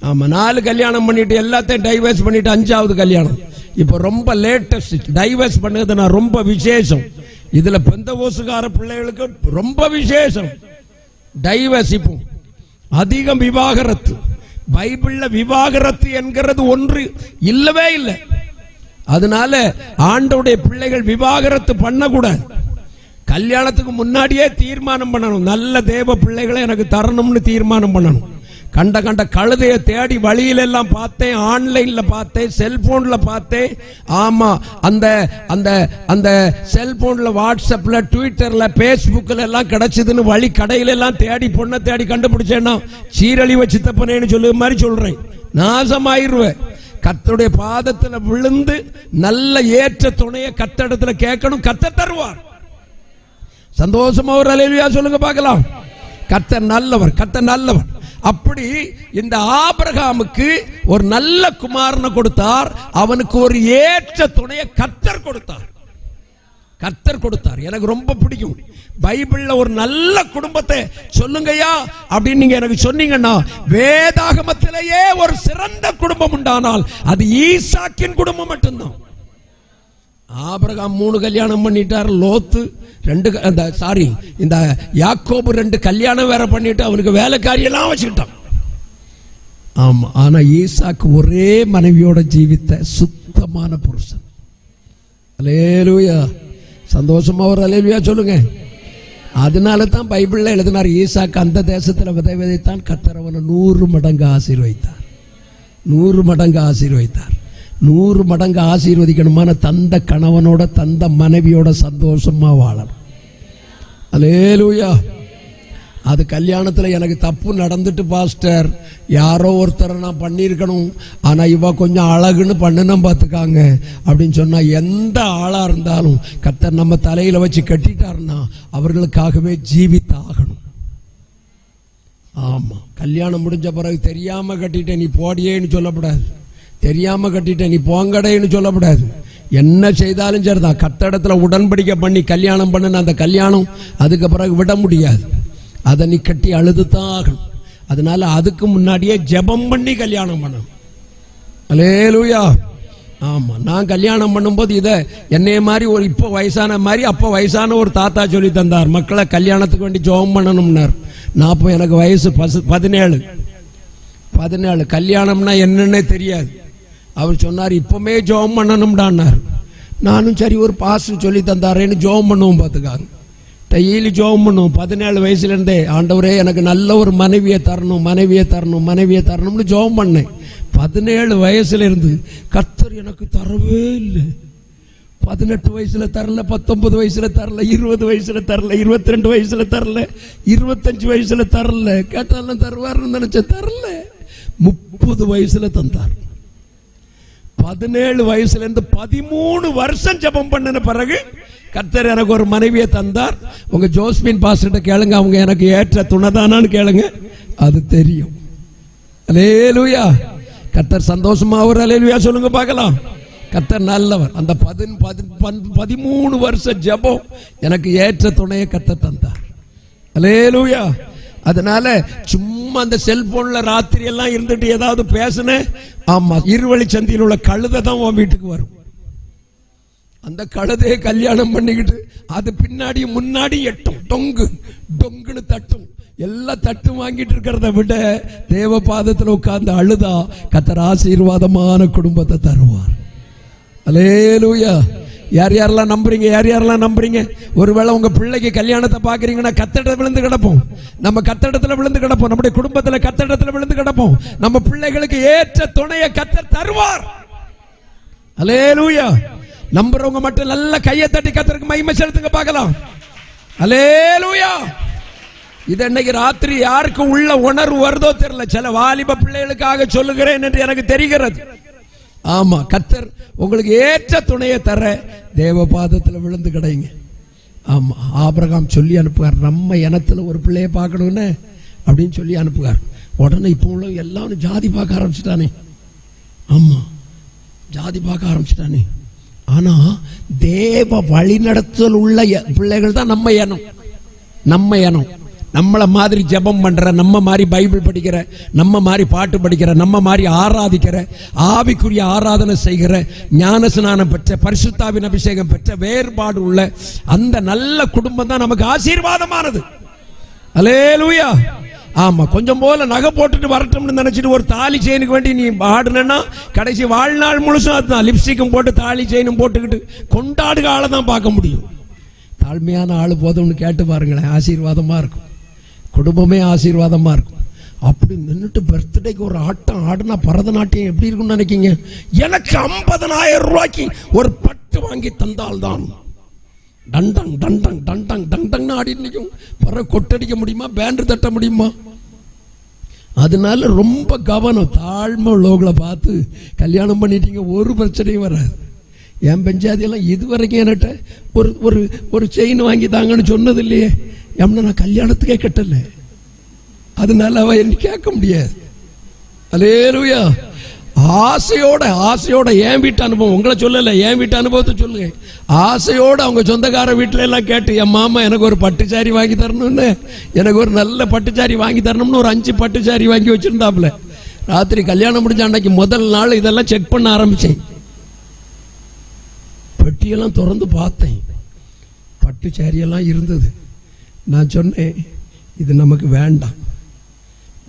Speaker 2: ஆமா, 4 கல்யாணம் பண்ணிட்டு எல்லாத்தையும் டைவர்ஸ் பண்ணிட்டு 5வது கல்யாணம். இப்ப ரொம்ப லேட்டஸ்ட் டைவர்ஸ் பண்ணது நான் ரொம்ப விசேஷம். இதுல பெந்தகோஸ்துக்கார பிள்ளைகளுக்கு ரொம்ப விசேஷம் டைவர்ஸ். இப்போ அதிகம் விவாகரத்து. பைபிள்ல விவாகரத்து என்கிறது ஒன்று இல்லவே இல்லை. அதனால ஆண்டவருடைய பிள்ளைகள் விவாகரத்து பண்ணக்கூடாது. கல்யாணத்துக்கு முன்னாடியே தீர்மானம் பண்ணணும், நல்ல தேவ பிள்ளைகளை எனக்கு தரணும்னு தீர்மானம் பண்ணணும். கண்ட கழுதையை தேடி வழியில எல்லாம் பார்த்தேன், ஆன்லைன்ல பார்த்தேன், செல்போன்ல பார்த்தேன். ஆமா, அந்த அந்த அந்த செல்போன்ல, வாட்ஸ்அப்ல, ட்விட்டர்ல, பேஸ்புக்ல எல்லாம் கிடைச்சதுன்னு வழி கடையில எல்லாம் தேடி பொண்ணை தேடி கண்டுபிடிச்சேன்னா சீரழி வச்சு தப்பனேன்னு சொல்லுற மாதிரி சொல்றேன், நாசமாயிருவேன். கர்த்தருடைய பாதத்துல விழுந்து நல்ல ஏற்ற துணையை கர்த்தரிடத்துல கேட்கணும், கர்த்தர் தருவார். சந்தோஷமா ஒரு அல்லேலூயா சொல்லுங்க பார்க்கலாம். கர்த்தர் நல்லவர், கர்த்தர் நல்லவர். அப்படி இந்த ஆபிரகாமுக்கு ஒரு நல்ல குமாரனை கொடுத்தார், அவனுக்கு ஒரு ஏற்ற துணையை கர்த்தர் கொடுத்தார். கர்த்தர் கொடுத்தார். எனக்கு ரொம்ப பிடிக்கும் பைபிள்ல ஒரு நல்ல குடும்பத்தை சொல்லுங்கய்யா அப்படின்னு நீங்க எனக்கு சொன்னீங்கன்னா, வேதாகமத்திலேயே ஒரு சிறந்த குடும்பம் உண்டானால் அது ஈசாக்கின் குடும்பம் மட்டும்தான். ஆபிரகாம் 3 கல்யாணம் பண்ணிட்டார். லோத்து 2 இந்த யாக்கோபு 2 கல்யாணம் வேற பண்ணிட்டு அவனுக்கு வேலைக்காரியெல்லாம் வச்சுக்கிட்டான். ஆமா, ஆனா ஈசாக்கு ஒரே மனைவியோட ஜீவித்த சுத்தமான புருஷன். அல்லேலூயா. சந்தோஷமா ஒரு அல்லேலூயா சொல்லுங்க. அதனால தான் பைபிள்ல எழுதினார், ஈசாக்கு அந்த தேசத்துல விதைத்தான், கர்த்தர் அவனை 100 மடங்கு ஆசீர்வதித்தார். 100 மடங்கு ஆசீர்வதித்தார். 100 மடங்கு ஆசீர்வதிக்கணுமான தந்த கணவனோட தந்த மனைவியோட சந்தோஷமா வாழணும். அல்லேலூயா. அது கல்யாணத்துல எனக்கு தப்பு நடந்துட்டு பாஸ்டர், யாரோ ஒருத்தரை நான் பண்ணியிருக்கணும், ஆனா இவ கொஞ்சம் அழகுன்னு பண்ணணும் பார்த்துக்காங்க அப்படின்னு சொன்னா, எந்த ஆளா இருந்தாலும் கர்த்தர் நம்ம தலையில வச்சு கட்டிட்டாருன்னா அவர்களுக்காகவே ஜீவித்தாகணும். ஆமா, கல்யாணம் முடிஞ்ச பிறகு தெரியாம கட்டிட்டேன் நீ போடியேன்னு சொல்லக்கூடாது, தெரியாம கட்டிட்டேன் நீ போங்கடைன்னு சொல்லக்கூடாது. என்ன செய்தாலும் சரிதான், கர்த்தரிடத்துல உடன்படிக்கை பண்ணி கல்யாணம் பண்ணு, அந்த கல்யாணம் அதுக்கு பிறகு விட முடியாது. அதை நீ கட்டி அழுதுதான் ஆகணும். அதனால அதுக்கு முன்னாடியே ஜெபம் பண்ணி கல்யாணம் பண்ணணும். அல்லேலூயா. ஆமா, நான் கல்யாணம் பண்ணும்போது இதை என்னைய மாதிரி ஒரு இப்போ வயசான மாதிரி அப்போ வயசான ஒரு தாத்தா சொல்லி தந்தார், மக்களை கல்யாணத்துக்கு வேண்டி ஜெபம் பண்ணணும்னார். நான் இப்போ எனக்கு வயசு 17 கல்யாணம்னா என்னன்னே தெரியாது. அவர் சொன்னார் இப்பவுமே ஜெபம் பண்ணணும்டான்னார். நானும் சரி ஒரு பாஸ்டர் சொல்லி தந்தாரேன்னு ஜெபம் பண்ணுவோம் பார்த்துக்காங்க. டெய்லி ஜெபம் பண்ணுவோம். 17 வயசுலேருந்தே ஆண்டவரே எனக்கு நல்ல ஒரு மனைவியை தரணும், மனைவியை தரணும், மனைவியை தரணும்னு ஜெபம் பண்ணேன். 17 வயசுல இருந்து கர்த்தர் எனக்கு தரவே இல்லை. 18 வயசுல தரல, 19 வயசுல தரல, 20 வயசுல தரல, 22 வயசுல தரல, 25 வயசுல தரல. கேட்டாலும் தருவார்னு நினைச்ச தரல. 30 வயசுல தந்தார். 17 வயசுல இருந்து 13 வருஷம் ஜெபம் பண்ணின பிறகு கர்த்தர் எனக்கு ஒரு மனைவியை தந்தார். உங்க ஜோஸ்மின் பாஸ்டர்ட்ட கேளுங்க, அவங்க எனக்கு ஏற்ற துணைதானான்னு கேளுங்க, அது தெரியும். அல்லேலூயா. கர்த்தர் சந்தோஷமா ஒரு அல்லேலூயா சொல்லுங்க பார்க்கலாம். கர்த்தர் நல்லவர். அந்த 13 வருஷம் ஜெபம் எனக்கு ஏற்ற துணையை கர்த்தர் தந்தார். அல்லேலூயா. அதனால சும்மா அந்த செல்போன்ல ராத்திரி எல்லாம் இருந்துட்டு ஏதாவது பேசுனேன், ஆமா, இருவழி சந்தியில் உள்ள கழுதை தான் உன் வீட்டுக்கு வரும். அந்த கழுதையை கல்யாணம் பண்ணிக்கிட்டு அது பின்னாடி முன்னாடி எட்டும், டொங்குன்னு தட்டும். எல்லா தட்டும் வாங்கிட்டு இருக்கிறத விட தேவ பாதத்தில் உட்கார்ந்து அழுதா கர்த்தர் ஆசீர்வாதமான குடும்பத்தை தருவார். அல்லேலூயா. யார் யாரெல்லாம் நம்புறீங்க? யார் யாரெல்லாம் நம்புறீங்க? ஒருவேளை உங்க பிள்ளைக்கு கல்யாணத்தை பாக்குறீங்கன்னா கர்த்தரிடத்துல விழுந்து கிடப்போம். நம்ம கர்த்தரிடத்துல விழுந்து கிடப்போம். நம்முடைய குடும்பத்துல கர்த்தரிடத்துல விழுந்து கிடப்போம். நம்ம பிள்ளைகளுக்கு ஏற்ற துணையை கர்த்தர் தருவார். அல்லேலூயா. நம்புறவங்க மட்டும் நல்ல கையை தட்டி கர்த்தருக்கு மகிமை செலுத்துங்க பார்க்கலாம். அல்லேலூயா. இது இன்னைக்கு ராத்திரி யாருக்கு உள்ள உணர்வு வருதோ தெரியல. சில வாலிப பிள்ளைகளுக்காக சொல்லுகிறேன் என்று எனக்கு தெரிகிறது. ஆமா, கர்த்தர் உங்களுக்கு ஏற்ற துணையை தர தேவ பாதத்தில் விழுந்து கிடைங்க. ஆமா, ஆபிரகாம் சொல்லி அனுப்புவார், நம்ம இனத்துல ஒரு பிள்ளைய பார்க்கணும்னு அப்படின்னு சொல்லி அனுப்புவார். உடனே இப்போ உள்ள எல்லாரும் ஜாதி பார்க்க ஆரம்பிச்சுட்டானே. ஆமா, ஜாதி பார்க்க ஆரம்பிச்சுட்டானே. ஆனா தேவ வழிநடத்தல் உள்ள பிள்ளைகள் தான் நம்ம இனம். நம்ம இனம் நம்மள மாதிரி ஜெபம் பண்ற, நம்ம மாதிரி பைபிள் படிக்கிற, நம்ம மாதிரி பாட்டு படிக்கிற, நம்ம மாதிரி ஆராதிக்கிற, ஆவிக்குரிய ஆராதனை செய்கிற, ஞானஸ்நானம் பெற்ற, பரிசுத்தாவின் அபிஷேகம் பெற்ற, வேறுபாடு உள்ள அந்த நல்ல குடும்பம் தான் நமக்கு ஆசீர்வாதமானது. அல்லேலூயா. ஆமா, கொஞ்சம் போல நகை போட்டுட்டு வரட்டும்னு நினைச்சிட்டு ஒரு தாலி செயினுக்கு வேண்டி நீ ஆடுனா கடைசி வாழ்நாள் முழுசும் அதுதான். லிப்ஸ்டிக்கும் போட்டு தாலி செயினும் போட்டுக்கிட்டு கொண்டாடுக ஆளை தான் பார்க்க முடியும். தாழ்மையான ஆளு போதும்னு கேட்டு பாருங்களேன், ஆசீர்வாதமா இருக்கும், குடும்பமே ஆசீர்வாதமா இருக்கும். அப்படி நின்றுட்டு பர்த்டேக்கு ஒரு ஆட்டம் ஆடுனா பரதநாட்டியம் எப்படி இருக்கும்னு நினைக்கிங்க? எனக்கு 50,000 ரூபாய்க்கு ஒரு பட்டு வாங்கி தந்தால்தான் டண்டங் டண்டங் டண்டங் டண்டங்னு ஆடிட்டு நிற்கும். பிறகு கொட்டடிக்க முடியுமா? பேண்டு தட்ட முடியுமா? அதனால ரொம்ப கவனம். தாழ்மை உள்ளவங்களை பார்த்து கல்யாணம் பண்ணிட்டீங்க, ஒரு பிரச்சனையும் வராது. என் பஞ்சாயத்தியெல்லாம் இதுவரைக்கும் என்கிட்ட ஒரு ஒரு செயின் வாங்கி தாங்கன்னு சொன்னது இல்லையே. எம்னா நான் கல்யாணத்துக்கே கட்டல, அதனால அவ என்ன கேட்க முடியாது. அல்லேலூயா. ஆசையோட என் வீட்டு அனுபவம் உங்களை சொல்லல, என் வீட்டு அனுபவத்தை சொல்லுங்க. ஆசையோட அவங்க சொந்தக்கார வீட்டுல எல்லாம் கேட்டு, என் மாமா எனக்கு ஒரு பட்டுச்சாரி வாங்கி தரணும்னு, எனக்கு ஒரு நல்ல பட்டுச்சாரி வாங்கி தரணும்னு ஒரு 5 பட்டுச்சாரி வாங்கி வச்சிருந்தாப்புல. ராத்திரி கல்யாணம் முடிஞ்ச அன்னைக்கு முதல் நாள் இதெல்லாம் செக் பண்ண ஆரம்பிச்சேன். பெட்டியெல்லாம் திறந்து பார்த்தேன், பட்டுச்சாரியெல்லாம் இருந்தது. நான் சொன்னேன், இது நமக்கு வேண்டாம்,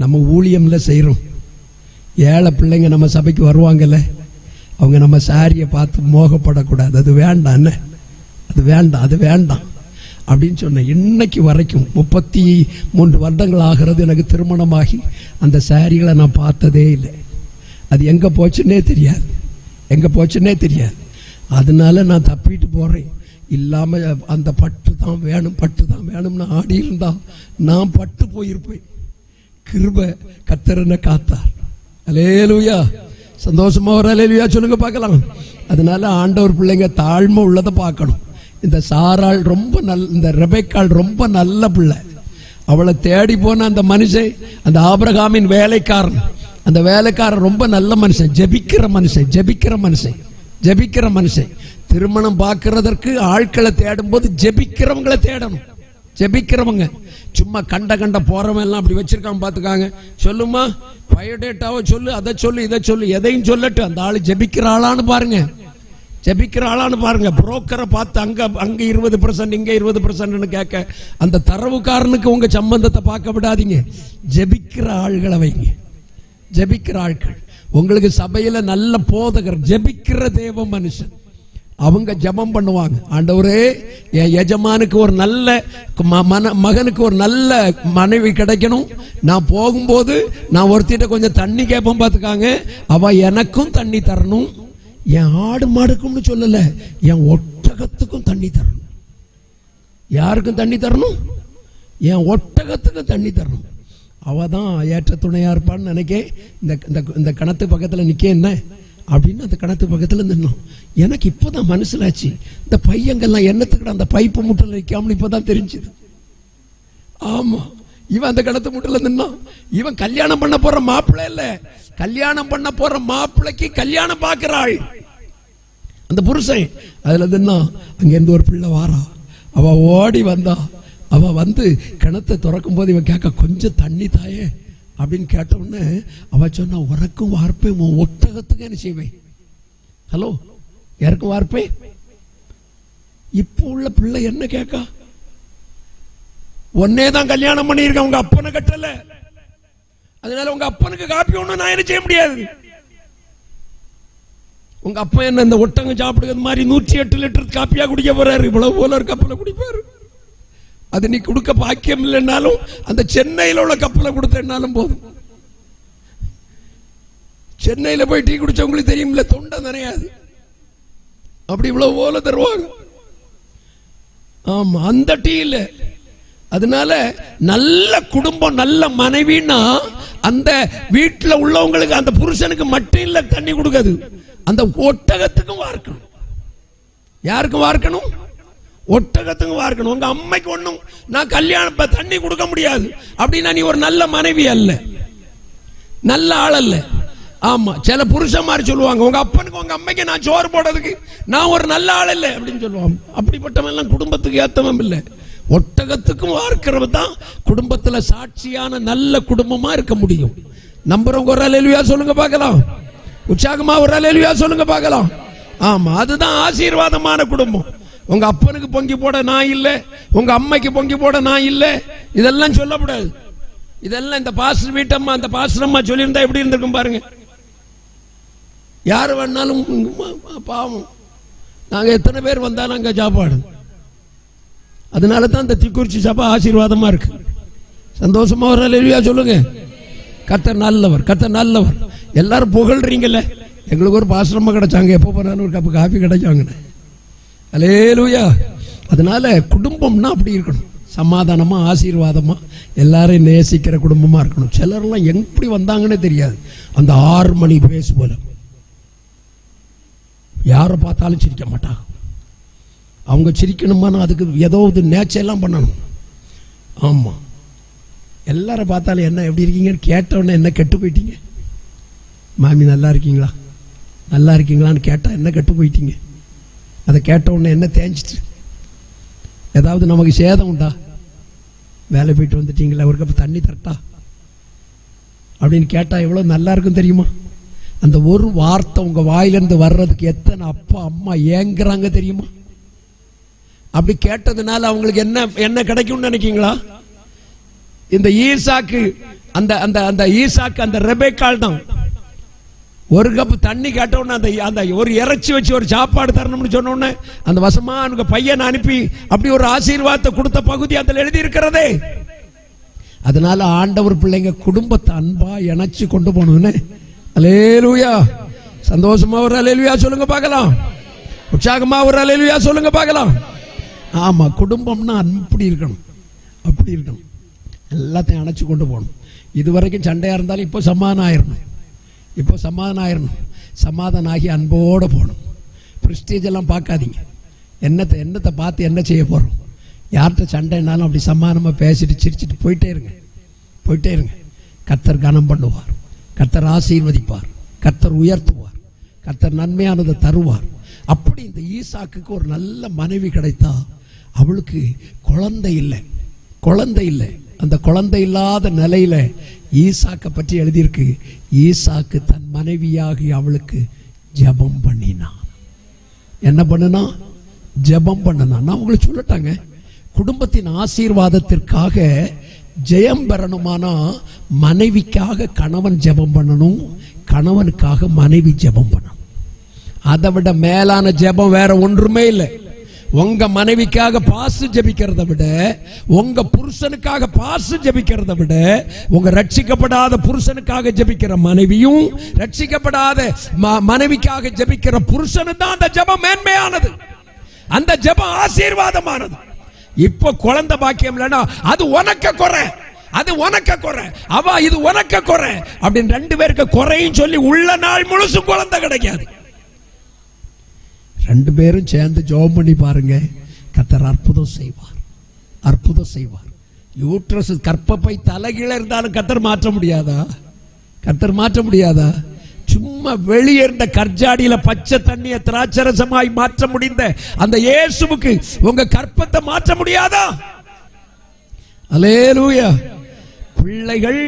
Speaker 2: நம்ம ஊழியம்ல செய்கிறோம். ஏழை பிள்ளைங்க நம்ம சபைக்கு வருவாங்கல்ல, அவங்க நம்ம சாரியை பார்த்து மோகப்படக்கூடாது, அது வேண்டாம், என்ன அது வேண்டாம், அது வேண்டாம் அப்படின்னு சொன்னேன். இன்னைக்கு வரைக்கும் 33 வருடங்கள் ஆகிறது எனக்கு திருமணமாகி, அந்த சாரிகளை நான் பார்த்ததே இல்லை. அது எங்கே போச்சுன்னே தெரியாது, எங்கே போச்சுன்னே தெரியாது. அதனால நான் தப்பிட்டு போகிறேன். இல்லாமல் அந்த பட்டு தான் வேணும், பட்டு தான் வேணும்னு ஆடி இருந்தா நான் பட்டு போயிருப்பேன். கிருபை கர்த்தரனை காத்தார். அல்லேலூயா. சந்தோஷமா ஒரு அல்லேலூயா சொல்லுங்க பார்க்கலாம். அதனால ஆண்டவர் பிள்ளைங்க தாழ்மை உள்ளதை பார்க்கணும். இந்த சாராள் ரொம்ப இந்த ரெபெக்காள் ரொம்ப நல்ல பிள்ளை. அவளை தேடி போன அந்த மனுஷன், அந்த ஆபிரகாமின் வேலைக்காரன், அந்த வேலைக்காரன் ரொம்ப நல்ல மனுஷன், ஜெபிக்கிற மனுஷன், ஜெபிக்கிற மனுஷன், ஜெபிக்கிற மனுஷன். திருமணம் பார்க்கறதற்கு ஆட்களை தேடும் போது ஜெபிக்கிறவங்களை தேடணும். ஜெபிக்கிறவங்க சும்மா கண்ட போறவன் எல்லாம் அப்படி வச்சிருக்கான் பார்த்துக்காங்க. சொல்லுமா, பயோடேட்டாவை சொல்லு, அதை சொல்லு, இதை சொல்லு, எதையும் சொல்லட்டு அந்த ஆளு ஜெபிக்கிற ஆளான்னு பாருங்க, ஜெபிக்கிற ஆளான்னு பாருங்க. புரோக்கரை பார்த்து அங்க 20% இங்க 20% கேட்க அந்த தரவுக்காரனுக்கு உங்க சம்பந்தத்தை பார்க்க விடாதீங்க. ஜெபிக்கிற ஆள்களை வைங்க, ஜெபிக்கிற ஆட்கள். உங்களுக்கு சபையில நல்ல போதகர், ஜெபிக்கிற தேவ மனுஷன், அவங்க ஜெபம் பண்ணுவாங்க. ஆண்டவரே, என் எஜமானுக்கு ஒரு நல்ல மகனுக்கு ஒரு நல்ல மனைவி கிடைக்கணும். நான் போகும்போது நான் ஒருத்திட்ட கொஞ்சம் தண்ணி கேட்பேன் பார்த்துக்காங்க, அவ எனக்கும் தண்ணி தரணும். என் ஆடு மாடுக்கும்னு சொல்லல, என் ஒட்டகத்துக்கும் தண்ணி தரணும். யாருக்கும் தண்ணி தரணும்? என் ஒட்டகத்துக்கும் தண்ணி தரணும். அவ தான் ஏற்ற துணையா இருப்பான்னு நினைக்க இந்த கணத்து பக்கத்தில் நிற்க என்ன அப்படின்னு அந்த கணத்து பக்கத்தில் நின்னோம். எனக்கு இப்போதான் மனசிலாச்சு, இந்த பையங்கள்லாம் என்னத்துக்கிட்ட அந்த பைப்பு முட்டில் நிற்காமல் இப்போதான் தெரிஞ்சுது. ஆமா, இவன் அந்த கணத்து முட்டில் நின்னான். இவன் கல்யாணம் பண்ண போற மாப்பிள்ளை இல்ல, கல்யாணம் பண்ண போற மாப்பிள்ளைக்கு கல்யாணம் பார்க்கிறாள் அந்த புருஷன். அதுல நின்னா அங்கிருந்து ஒரு பிள்ளை வாரா, அவ ஓடி வந்தா. அவ வந்து கிணத்தை திறக்கும் போது இவன் கேட்க, கொஞ்சம் தண்ணி தாயே அப்படின்னு கேட்ட உடனே அவ சொன்னா, உனக்கும் வார்ப்பேன், உன் ஒட்டகத்துக்கு என்ன செய்வேன். ஹலோ, யாருக்கும் வார்ப்பேன். இப்போ உள்ள பிள்ளை என்ன கேட்கா, ஒன்னே தான் கல்யாணம் பண்ணியிருக்க, உங்க அப்பனை கட்டல, அதனால உங்க அப்பனுக்கு காப்பி ஒண்ணு நான் என்ன செய்ய முடியாது. உங்க அப்பா என்ன இந்த ஒட்டகம் சாப்பிடுறது மாதிரி 108 லிட்டர் காப்பியா குடிக்க போறாரு, இவ்வளவு போல ஒரு கப்பலை குடிப்பாரு. அது நீ கொடுக்க பாக்கியம் இல்லைன்னாலும் அந்த சென்னையில் உள்ள கப்பலை கொடுத்தனாலும் போதும். சென்னையில் போய் டீ குடிச்சவங்களுக்கு தெரியும்ல, தொண்டை நிறையாது, அப்படி இவ்வளவு போல தருவாங்க. ஆமா, அந்த டீ இல்ல. அதனால நல்ல குடும்பம், நல்ல மனைவின்னா அந்த வீட்டில் உள்ளவங்களுக்கு, அந்த புருஷனுக்கு மட்டும் இல்ல தண்ணி கொடுக்காது, அந்த ஒட்டகத்துக்கும் வார்க்கணும். யாருக்கும் வார்க்கணும்? ஒட்டகத்துக்கு வார்க்கணும். உங்க அம்மைக்கு ஒண்ணும் நான் கல்யாணம் தண்ணி கொடுக்க முடியாது அப்படின்னா நீ ஒரு நல்ல மனைவி அல்ல, நல்ல ஆள் அல்ல. ஆமா, சில புருஷன்மார் சொல்லுவாங்க, உங்க அப்பனுக்கு உங்க அம்மைக்கு நான் சோறு போடுறதுக்கு நான் ஒரு நல்ல ஆள் இல்லை அப்படின்னு சொல்லுவாங்க. அப்படிப்பட்டவன் எல்லாம் குடும்பத்துக்கு ஏத்தவன் இல்லை. ஒட்டகத்துக்கும் வார்க்கிறது தான் குடும்பத்துல சாட்சியான நல்ல குடும்பமா இருக்க முடியும். நம்புறவங்க ஒரு அல்லேலூயா சொல்லுங்க பார்க்கலாம். உற்சாகமா ஒரு அல்லேலூயா சொல்லுங்க பார்க்கலாம். ஆமா, அதுதான் ஆசீர்வாதமான குடும்பம். உங்க அப்பனுக்கு பொங்கி போட நான் இல்லை, உங்க அம்மைக்கு பொங்கி போட நான் இல்லை, இதெல்லாம் சொல்லக்கூடாது. இதெல்லாம் இந்த பாஸ்டர் வீட்டம்மா அந்த பாஸ்டர் அம்மா சொல்லியிருந்தா எப்படி இருந்திருக்கும் பாருங்க. யார் வேணாலும் பாவம், நாங்க எத்தனை பேர் வந்தாலும் அங்க சாப்பாடு. அதனால தான் இந்த திக்குறிச்சி சபை ஆசீர்வாதமா இருக்கு. சந்தோஷமா ஒரு அல்லேலூயா சொல்லுங்க. கர்த்தர் நல்லவர், கர்த்தர் நல்லவர். எல்லாரும் புகழ்றீங்கல்ல, எங்களுக்கு ஒரு பாஸ்டர் அம்மா கிடைச்சாங்க, எப்போ போனாலும் ஒரு கப்பு காஃபி கிடைச்சாங்க. அல்லேலூயா. அதனால குடும்பம்னா அப்படி இருக்கணும், சமாதானமா ஆசீர்வாதமா எல்லாரையும் நேசிக்கிற குடும்பமா இருக்கணும். சிலர்லாம் எப்படி வந்தாங்கன்னே தெரியாது. அந்த 6 மணி பேசு போல யாரை பார்த்தாலும் சிரிக்க மாட்டாங்க. அவங்க சிரிக்கணுமானா அதுக்கு ஏதோ ஒரு நேச்செல்லாம் பண்ணணும். ஆமா, எல்லாரும் பார்த்தாலும் என்ன எப்படி இருக்கீங்கன்னு கேட்டவுடனே என்ன கெட்டு போயிட்டீங்க, மாமி நல்லா இருக்கீங்களா, நல்லா இருக்கீங்களான்னு கேட்டால் என்ன கெட்டு போயிட்டீங்க. அதை கேட்ட உடனே என்ன தேஞ்சிட்டு, ஏதாவது நமக்கு சேதம் உண்டா, வேலை போயிட்டு வந்துட்டீங்களா, ஒரு கப் தண்ணி தரட்டா அப்படின்னு கேட்டால் எவ்வளோ நல்லா இருக்கும் தெரியுமா. அந்த ஒரு வார்த்தை உங்க வாயிலிருந்து வர்றதுக்கு எத்தனை அப்பா அம்மா ஏங்குறாங்க தெரியுமா. அப்படி கேட்டதுனால அவங்களுக்கு என்ன என்ன கிடைக்கும்னு நினைக்கீங்களா? இந்த ஈசாக்கு அந்த அந்த அந்த ஈசாக்கு அந்த ரெபேக்காள் தான் ஒரு கப் தண்ணி கேட்டவுடனே அந்த அந்த ஒரு இறைச்சி வச்சு ஒரு சாப்பாடு தரணும்னு சொன்ன உடனே அந்த வசமா எனக்கு பையன் அனுப்பி அப்படி ஒரு ஆசீர்வாதத்தை கொடுத்த பகுதி அதில் எழுதி இருக்கிறதே. அதனால ஆண்டவர் பிள்ளைங்க குடும்பத்தை அன்பா இணைச்சு கொண்டு போகணும்னு. அல்லேலூயா. சந்தோஷமா ஒரு அல்லேலூயா சொல்லுங்க பார்க்கலாம். உற்சாகமா ஒரு அல்லேலூயா சொல்லுங்க பார்க்கலாம். ஆமா, குடும்பம்னா அப்படி இருக்கணும், அப்படி இருக்கணும். எல்லாத்தையும் அணைச்சு கொண்டு போகணும். இதுவரைக்கும் சண்டையா இருந்தாலும் இப்போ சமாதானம் ஆயிரணும், இப்போ சமாதானம் ஆயிரணும். சமாதானம் ஆகி அன்போடு போகணும். ப்ரெஸ்டீஜ் எல்லாம் பார்க்காதீங்க. என்னத்தை பார்த்து என்ன செய்ய போகிறோம். யார்கிட்ட சண்டைனாலும் அப்படி சமாதானமாக பேசிட்டு சிரிச்சிட்டு போயிட்டே இருங்க, போயிட்டே இருங்க. கர்த்தர் கனம் பண்ணுவார், கர்த்தர் ஆசீர்வதிப்பார், கர்த்தர் உயர்த்துவார், கர்த்தர் நன்மையானதை தருவார். அப்படி இந்த ஈசாக்குக்கு ஒரு நல்ல மனைவி கிடைத்தா, அவளுக்கு குழந்தை இல்லை, குழந்தை இல்லை. அந்த குழந்தை இல்லாத நிலையில ஈசாக்கை பற்றி எழுதியிருக்கு. ஈசாக்கு தன் மனைவியாகி அவளுக்கு ஜெபம் பண்ணினான். என்ன பண்ணுனா? ஜெபம் பண்ணினான். நான் உங்களுக்கு சொல்லட்டாங்க, குடும்பத்தின் ஆசீர்வாதத்திற்காக ஜெயம் பெறணுமானா மனைவிக்காக கணவன் ஜெபம் பண்ணணும், கணவனுக்காக மனைவி ஜெபம் பண்ணணும். அதை விட மேலான ஜெபம் வேற ஒன்றுமே இல்லை. உங்க மனைவிக்காக பாசு ஜெபிக்கிறத விட, உங்க புருஷனுக்காக பாசு ஜெபிக்கிறத விட, உங்க ரட்சிக்கப்படாத புருஷனுக்காக ஜெபிக்கிற மனைவியும் ரட்சிக்கப்படாத மனைவிக்காக ஜெபிக்கிற புருஷனும் தான் அந்த ஜெபம் மேன்மையானது, அந்த ஜெபம் ஆசீர்வாதமானது. இப்போ குழந்தை பாக்கியம் இல்லைன்னா அது உனக்க குறை, அது உனக்க குறை, அவ இது உனக்க குறை அப்படின்னு 2 பேருக்கு குறையும் சொல்லி உள்ள நாள் முழுசும் குழந்தை கிடைக்காது. 2 பேரும் சேர்ந்து ஜெபம் பண்ணி பாருங்க, கர்த்தர் அற்புதம் செய்வார், அற்புதம் செய்வார். யூட்ரஸ் கர்ப்பப்பை தலைகீழ இருந்தாலும் கர்த்தர் மாற்ற முடியாதா? கர்த்தர் மாற்ற முடியாதா? சும்மா வெளியே இருந்த கர்ஜாடியில பச்சை தண்ணியை திராட்சரசமாய் மாற்ற முடிந்த அந்த இயேசுவுக்கு உங்க கர்ப்பத்தை மாற்ற முடியாதா? அல்லேலூயா. பிள்ளைகள்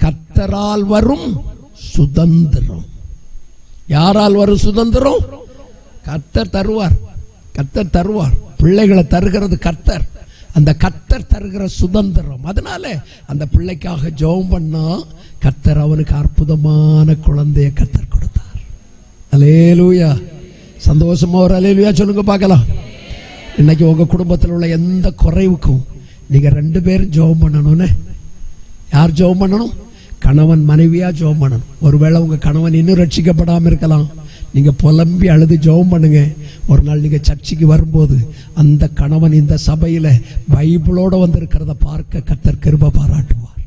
Speaker 2: கர்த்தரால் வரும் சுதந்திரம். யாரால் வரும் சுதந்திரம்? கர்த்தர் தருவார், கர்த்தர் தருவார். பிள்ளைகளை தருகிறது கர்த்தர், அந்த கர்த்தர் தருகிற சுதந்திரம். அதனால அந்த பிள்ளைக்காக ஜெபம் பண்ணா கர்த்தர் அவனுக்கு அற்புதமான குழந்தைய கர்த்தர் கொடுத்தார். அல்லேலூயா. சந்தோஷமா ஒரு அல்லேலூயா சொல்லுங்க பார்க்கலாம். இன்னைக்கு உங்க குடும்பத்தில் உள்ள எந்த குறைவுக்கும் நீங்க 2 பேரும் ஜெபம் பண்ணணும்னு. யார் ஜெபம் பண்ணணும்? கணவன் மனைவியா ஜெபம் பண்ணணும். ஒருவேளை உங்க கணவன் இன்னும் ரட்சிக்கப்படாம இருக்கலாம், நீங்க புலம்பி அழுது ஜெபம் பண்ணுங்க. ஒரு நாள் நீங்க சர்ச்சுக்கு வரும்போது அந்த கணவன் இந்த சபையில பைபிளோட வந்திருக்கிறத பார்க்க கர்த்தர் கிருபை பாராட்டுவார்.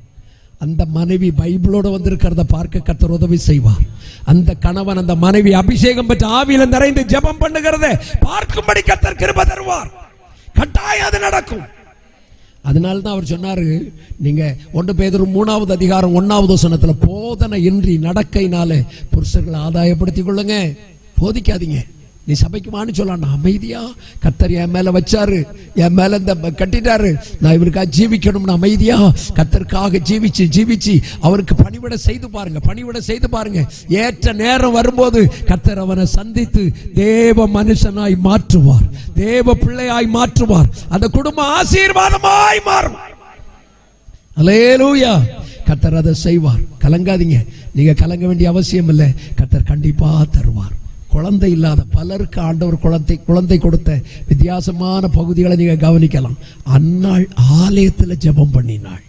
Speaker 2: அந்த மனைவி பைபிளோட வந்திருக்கிறத பார்க்க கர்த்தர் உதவி செய்வார். அந்த கணவன் அந்த மனைவி அபிஷேகம் பெற்ற ஆவியில நிறைந்து ஜெபம் பண்ணுகிறத பார்க்கும்படி கர்த்தர் கிருபை தருவார். கட்டாயம் அது நடக்கும். அதனால தான் அவர் சொன்னாரு, நீங்க 1 பேதுரு 3வது அதிகாரம் 1வது வசனத்துல, போதனை இன்றி நடக்கையினாலே புருஷர்களை ஆதாயப்படுத்திக் கொள்ளுங்க, போதிக்காதீங்க. நீ சபைக்கு வான்னு சொல்லலாம், அமைதியா கர்த்தர் என் மேல வச்சாரு, என் மேல இந்த கட்டிட்டாரு, நான் இவருக்காக ஜீவிக்கணும்னு அமைதியா கர்த்தருக்காக ஜீவிச்சு அவருக்கு பணிவிட செய்து பாருங்க. ஏற்ற நேரம் வரும்போது கர்த்தர் அவனை சந்தித்து தேவ மனுஷனாய் மாற்றுவார், தேவ பிள்ளையாய் மாற்றுவார். அந்த குடும்பம் ஆசீர்வாதமாய் மாறும். அல்லேலூயா. கர்த்தர் அதை செய்வார். கலங்காதீங்க, நீங்க கலங்க வேண்டிய அவசியம் இல்லை. கர்த்தர் கண்டிப்பா தருவார். குழந்தை இல்லாத பலருக்கு ஆண்டவர் குழந்தை கொடுத்த வித்தியாசமான பகுதிகளை நீங்க கவனிக்கலாம். அன்னாள் ஆலயத்தில் ஜெபம் பண்ணினாள்.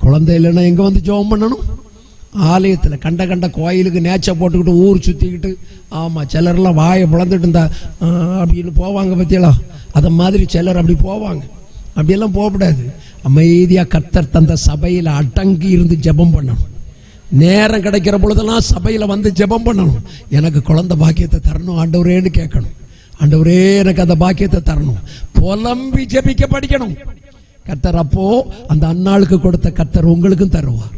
Speaker 2: குழந்தை இல்லைன்னா எங்க வந்து ஜெபம் பண்ணணும்? ஆலயத்தில். கண்ட கோயிலுக்கு நேச்சை போட்டுக்கிட்டு ஊர் சுத்திக்கிட்டு, ஆமா சிலர்லாம் வாயை பிளந்துட்டு இருந்தா அப்படின்னு போவாங்க பத்தியெல்லாம். அதை மாதிரி சிலர் அப்படி போவாங்க. அப்படியெல்லாம் போகக்கூடாது. அமைதியா கர்த்தர் தந்த சபையில் அடங்கி இருந்து ஜெபம் பண்ணணும். நேரம் கிடைக்கிற பொழுதெல்லாம் சபையில வந்து ஜெபம் பண்ணணும். எனக்கு குழந்தை பாக்கியத்தை தரணும் ஆண்டவரேன்னு கேட்கணும். ஆண்டவரே எனக்கு அந்த பாக்கியத்தை தரணும். புலம்பி ஜெபிக்க படிக்கணும். கர்த்தர் அப்போ அந்த அன்னாளுக்கு கொடுத்த கர்த்தர் உங்களுக்கும் தருவார்.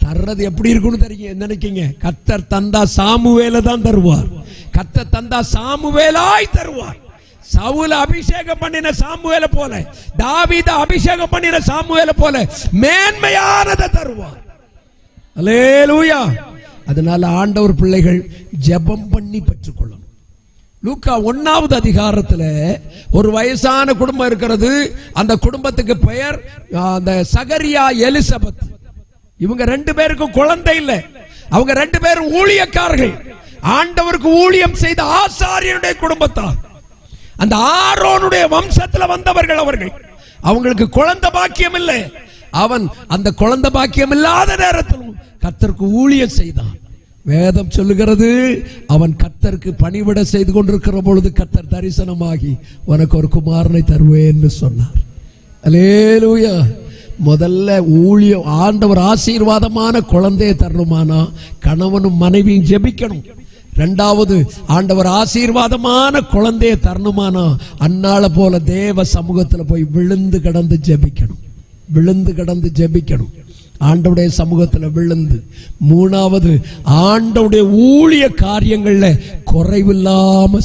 Speaker 2: தர்றது எப்படி இருக்குன்னு தெரியுங்க நினைக்கீங்க? கர்த்தர் தந்தா சாமுவேல தான் தருவார். கர்த்தர் தந்தா சாமுவேலாய் தருவார். சவுல அபிஷேகம் பண்ணின சாமுவேல போல, தாவீத அபிஷேகம் பண்ணின சாமுவேல போல மேன்மையானதை தருவார். அல்லேலூயா. அதனால ஆண்டவர் பிள்ளைகள் ஜெபம் பண்ணி பெற்றுக்கொள்ளணும். லூக்கா 1வது அதிகாரத்துல ஒரு வயசான குடும்பம் இருக்கிறது. அந்த குடும்பத்துக்கு பெயர் அந்த சகரியா எலிசபெத். இவங்க 2 பேருக்கும் குழந்தை இல்லை. அவங்க 2 பேரும் ஊழியக்காரர்கள். ஆண்டவருக்கு ஊழியம் செய்த ஆசாரியனுடைய குடும்பத்தார். அந்த ஆரோனுடைய வம்சத்துல வந்தவர்கள் அவர்கள். அவங்களுக்கு குழந்தை பாக்கியம் இல்லை. அவன் அந்த குழந்தை பாக்கியம் இல்லாத நேரத்திலும் கர்த்தருக்கு ஊழியம் செய்தான். வேதம் சொல்லுகிறது, அவன் கர்த்தருக்கு பணிவிட செய்து கொண்டிருக்கிற பொழுது கர்த்தர் தரிசனமாகி உனக்கு ஒரு குமாரனை தருவேன்னு சொன்னார். அல்லேலூயா. முதல்ல ஊழியம், ஆண்டவர் ஆசீர்வாதமான குழந்தையை தரணுமானா கணவனும் மனைவியும் ஜெபிக்கணும். 2வது, ஆண்டவர் ஆசீர்வாதமான குழந்தையை தரணுமானா அன்னாள போல தேவ சமூகத்தில் போய் விழுந்து கிடந்து ஜெபிக்கணும். ஆண்டவருடைய சமூகத்தில் விழுந்து. 3வது, ஆண்டவருடைய ஊழிய காரியங்கள்ல குறைவில்லாம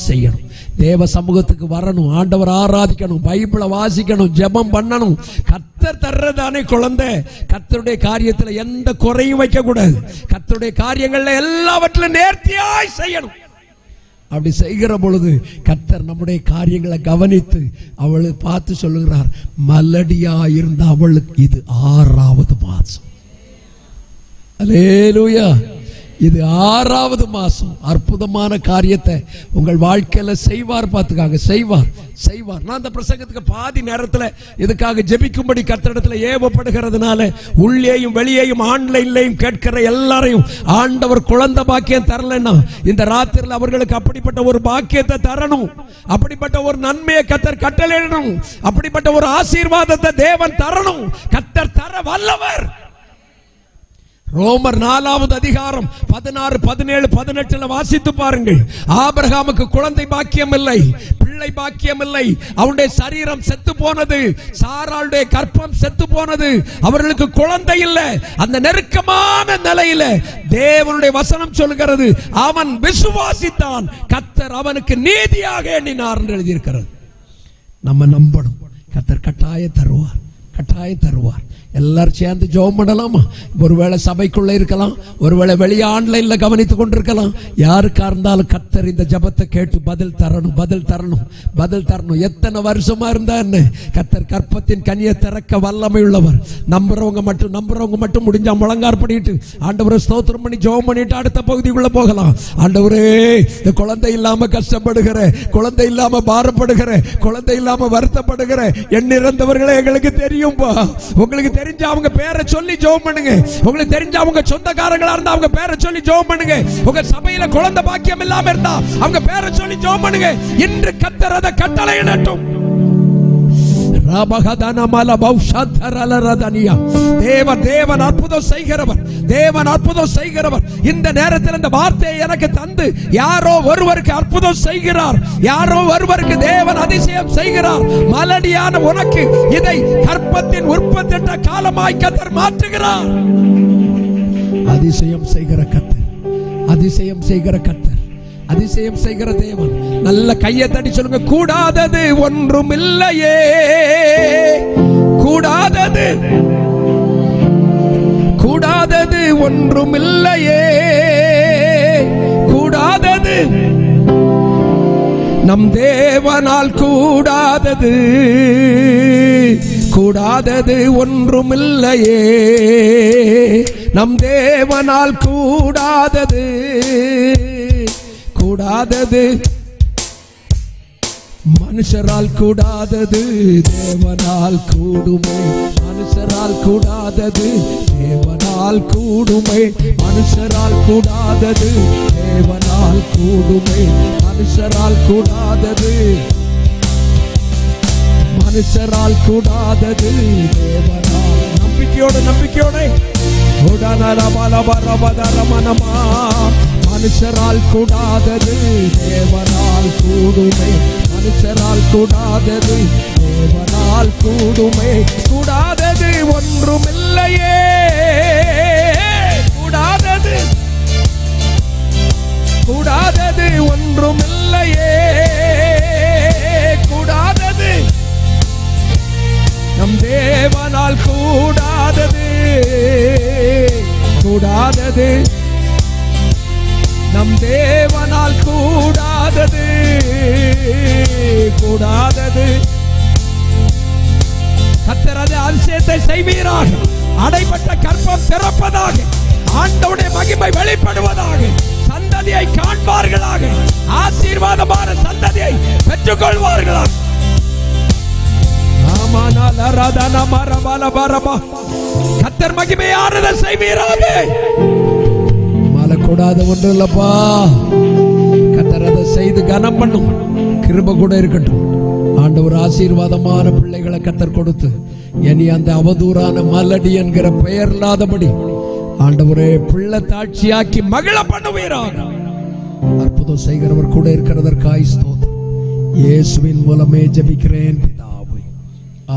Speaker 2: செய்யணும். தேவ சமூகத்துக்கு வரணும், ஆண்டவர் ஆராதிக்கணும், பைபிளை வாசிக்கணும், ஜெபம் பண்ணணும். கர்த்தர் தர்றதானே குழந்தை. கர்த்தருடைய காரியத்துல எந்த குறையும் வைக்க கூடாது. கர்த்தருடைய காரியங்கள்ல எல்லாவற்றிலும் நேர்த்தியாய் செய்யணும். அப்படி செய்கிற பொழுது கர்த்தர் நம்முடைய காரியங்களை கவனித்து அவளை பார்த்து சொல்லுகிறார், மலடியா இருந்த அவளுக்கு இது 6வது மாசம். அல்லேலூயா. இது 6வது மாசம். அற்புதமான காரியத்தை உங்கள் வாழ்க்கையில செய்வார். பார்த்துக்காங்க, செய்வார். நான் அந்த பிரசங்கத்துக்கு பாதி நேரத்தில் இதுக்காக ஜெபிக்கும்படி கர்த்தரிடத்துல ஏவப்படுகிறதுனால உள்ளேயும் வெளியேயும் ஆன்லைன்லையும் கேட்கிற எல்லாரையும் ஆண்டவர் குழந்தை பாக்கியம் தரலன்னா இந்த ராத்திரியில் அவர்களுக்கு அப்படிப்பட்ட ஒரு பாக்கியத்தை தரணும். அப்படிப்பட்ட ஒரு நன்மையை கர்த்தர் கட்டளையிடணும். அப்படிப்பட்ட ஒரு ஆசீர்வாதத்தை தேவன் தரணும். கர்த்தர் தர வல்லவர். ரோமர் 4வது அதிகாரம் 16, 17, 18 வாசித்து பாருங்கள். ஆபிரகாமுக்கு குழந்தை பாக்கியம் இல்லை, பிள்ளை பாக்கியம் இல்லை. அவனுடைய சரீரம் செத்து போனது, சாராளுடைய கற்பம் செத்து போனது, அவர்களுக்கு குழந்தை இல்லை. அந்த நெருக்கமான நிலையில தேவனுடைய வசனம் சொல்கிறது, அவன் விசுவாசித்தான், கர்த்தர் அவனுக்கு நீதியாக எண்ணினார் என்று எழுதியிருக்கிறது. நம்ம நம்பணும், கர்த்தர் கட்டாயம் தருவார். எல்லாரும் சேர்ந்து ஜெபம் பண்ணலாமா? ஒருவேளை சபைக்குள்ள இருக்கலாம், ஒருவேளை வெளியே ஆன்லைன்ல கவனித்துக் கொண்டிருக்கலாம். யாருக்கா இருந்தாலும் கர்த்தர் இந்த ஜெபத்தை கேட்டு பதில் தரணும். எத்தனை வருஷமா இருந்தா என்ன, கர்த்தர் கற்பத்தின் கனியை திறக்க வல்லமை உள்ளவர். நம்புறவங்க மட்டும் முடிஞ்சா முழங்கார் பண்ணிட்டு ஆண்டவரை ஸ்தோத்திரம் பண்ணி ஜெபம் பண்ணிட்டு அடுத்த பகுதிக்குள்ள போகலாம். ஆண்டவரே, இந்த குழந்தை இல்லாம கஷ்டப்படுகிற, குழந்தை இல்லாம பாரப்படுகிற, குழந்தை இல்லாம வருத்தப்படுகிற எண்ணிறந்தவர்களே எங்களுக்கு தெரியும்பா. உங்களுக்கு தெரிஞ்ச அவங்க பேரை சொல்லி ஜெபம் பண்ணுங்க. உங்களுக்கு தெரிஞ்ச அவங்க சொந்தக்காரங்களா இருந்தா அவங்க பேரை சொல்லி ஜெபம் பண்ணுங்க. உங்க சபையில குழந்தை பாக்கியம் இல்லாம இருந்தா அவங்க பேரை சொல்லி ஜெபம் பண்ணுங்க. இன்று கர்த்தர் அதை கட்டளையிடட்டும். தேவன் அற்புதம் செய்கிறவர், தேவன் அற்புதம் செய்கிறவர். இந்த நேரத்தில் இந்த வார்த்தையை எனக்கு தந்து யாரோ ஒருவருக்கு அற்புதம் செய்கிறார், யாரோ ஒருவருக்கு தேவன் அதிசயம் செய்கிறார். மலடியான உனக்கு இதை கற்பத்தின் உற்பத்தி என்ற காலமாய் கர்த்தர் மாற்றுகிறார். அதிசயம் செய்கிற கர்த்தர், அதிசயம் செய்கிற கர்த்தர், அதிசயம் செய்கிற தேவன். நல்ல கையை தட்டி சொல்லுங்க, கூடாதது ஒன்றும் இல்லையே, கூடாதது கூடாதது ஒன்றும் இல்லையே, கூடாதது நம் தேவனால் கூடாதது, கூடாதது ஒன்றும் இல்லையே, நம் தேவனால் கூடாதது, கூடாதது மனுஷரால் கூடாதது தேவனால் கூடுமே, மனுஷரால் கூடாதது தேவனால் கூடுமே, மனுஷரால் கூடாதது தேவனால் கூடுமே, மனுஷரால் கூடாதது, மனுஷரால் கூடாதது தேவனால். நம்பிக்கையோடு நம்பிக்கையோடு மனுஷரால் கூடாதது தேவனால் கூடுமே, மனுஷரால் கூடாதது தேவனால் கூடுமே, கூடாதது ஒன்றுமில்லையே, கூடாதது கூடாதது ஒன்றுமில்லையே, கூடாதது நம் தேவனால் கூடாதது, கூடாதது நம் தேவனால் கூடாதது, கூடாதது. கர்த்தர் அதிசயத்தை செய்வீராக, அடைபட்ட கற்பம் திறப்பதாக, ஆண்டவருடைய மகிமை வெளிப்படுவதாக, சந்ததியை காண்பார்களாக, ஆசீர்வாதமான சந்ததியை பெற்றுக் கொள்வார்களாக. கர்த்தர் மகிமை ஆறுதல் செய்வீராக. கூடாத ஒன்று இல்லப்பா, கர்த்தர் அதை செய்து கனம் பண்ணும். கிருபை கூட இருக்கட்டும். ஆண்டவர் ஆசீர்வாதமான பிள்ளைகளை கர்த்தர் கொடுத்து இனி அந்த அவதூறான மலடி என்கிற பெயர் இல்லாதபடி ஆண்டவரே பிள்ளை தாட்சியாக்கி மகிழ பண்ணுவீராக. அற்புதம் செய்கிறவர் கூட இருக்கிறதற்காய் ஸ்தோத்திரம். இயேசுவின் மூலமே ஜெபிக்கிறேன் பிதாவே,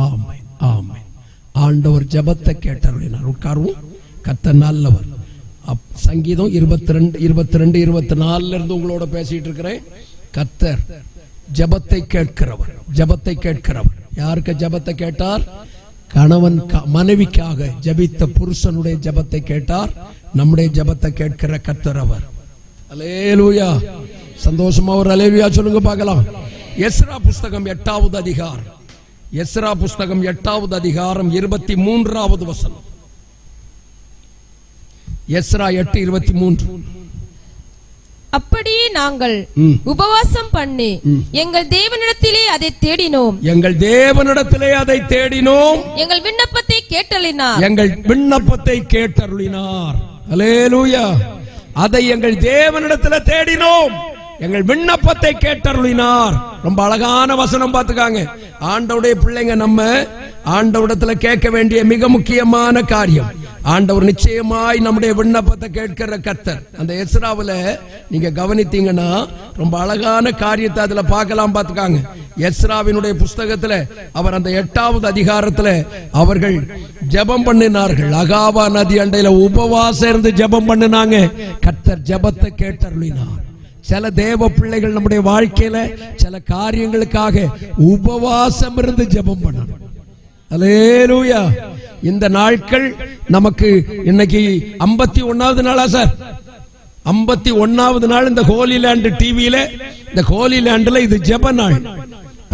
Speaker 2: ஆமென் ஆமென். ஆண்டவர் ஜெபத்தை கேட்டருளினார். உட்கார்வோம். கர்த்தர் நல்லவர். சங்கீதம் 22, 22, 24 இருந்து உங்களோட பேசிட்டு இருக்கிறேன். கர்த்தர் ஜெபத்தை கேட்கிறவர், ஜெபத்தை கேட்கிறவர். யாருக்கு ஜெபத்தை கேட்டார்? கணவன் மனைவிக்காக ஜெபித்த புருஷனுடைய ஜெபத்தை கேட்டார். நம்முடைய ஜெபத்தை கேட்கிற கர்த்தர் அவர். அல்லேலூயா. சந்தோஷமா ஒரு அல்லேலூயா சொல்லுங்க பார்க்கலாம். எஸ்ரா புஸ்தகம் 8வது அதிகாரம், எஸ்ரா புஸ்தகம் 8வது அதிகாரம் 23வது வசனம். எஸ்ரா 8:23.
Speaker 3: அப்படியே நாங்கள் உபவாசம் பண்ணி எங்கள் தேவனிடத்திலே அதை தேடினோம்,
Speaker 2: எங்கள் தேவனிடத்திலே அதை தேடினோம்,
Speaker 3: எங்கள் விண்ணப்பத்தை கேட்டருளினார்,
Speaker 2: எங்கள் விண்ணப்பத்தை கேட்டருளினார். அல்லேலூயா. அதை எங்கள் தேவனிடத்திலே தேடினோம், எங்கள் விண்ணப்பத்தை கேட்டருளினார். ரொம்ப அழகான வசனம் பார்த்துக்காங்க. ஆண்டவருடைய பிள்ளைங்க நம்ம ஆண்டவரிடத்துல கேட்க வேண்டிய மிக முக்கியமான காரியம், ஆண்டவர் நிச்சயமாய் நம்முடைய விண்ணப்பத்தை கேட்கிற கர்த்தர். அந்த எஸ்ராவுல நீங்க கவனித்தீங்கன்னா ரொம்ப அழகான காரியத்தை அதுல பார்க்கலாம். பார்த்துக்காங்க. எஸ்ராவினுடைய புஸ்தகத்துல அவர் அந்த 8வது அதிகாரத்துல அவர்கள் ஜெபம் பண்ணினார்கள். அகாவா நதி அண்டையில உபவாசம் இருந்து ஜெபம் பண்ணினாங்க. கர்த்தர் ஜெபத்தை கேட்டருளினார். சில தேவ பிள்ளைகள் நம்முடைய வாழ்க்கையில சில காரியங்களுக்காக உபவாசம் இருந்து ஜெபம் பண்ணணும். அல்லேலூயா. இந்த நாட்கள் நமக்கு இன்னைக்கு 51வது நாளா சார்? 51வது நாள் இந்த ஹோலி லேண்ட் டிவியில, இந்த ஹோலி லேண்ட்ல இது ஜெப நாள்.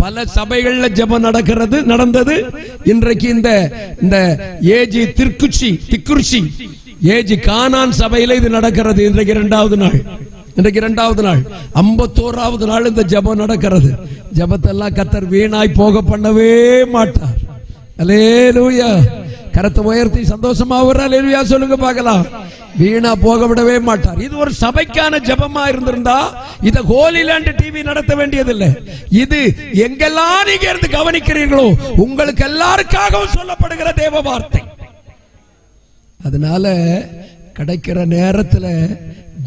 Speaker 2: பல சபைகள்ல ஜெபம் நடந்தது. இன்றைக்கு இந்த ஏஜி திக்குர்ச்சி ஏஜி கானான் சபையில இது நடக்கிறது. இன்றைக்கு 2வது நாள். இன்றைக்கு 2வது நாள். 51வது நாள் இந்த ஜெபம் நடக்கிறது. ஜெபத்தெல்லாம் கர்த்தர் வீணாய் போக பண்ணவே மாட்டார். அல்லேலூயா. கரத்தை உயர்த்தி சந்தோஷமா ஒரு அல்லேலூயா சொல்லுங்க பார்க்கலாம். வீணா போக விடவே மாட்டார். இது ஒரு சபைக்கான ஜெபமா இருந்திருந்தா இத ஹோலிலேண்ட் டிவி நடத்த வேண்டியதில்லை. இது எங்கெல்லாம் நீங்க இருந்து கவனிக்கிறீர்களோ உங்களுக்கு எல்லாருக்காகவும் சொல்லப்படுகிற தேவ வார்த்தை. அதனால கிடைக்கிற நேரத்துல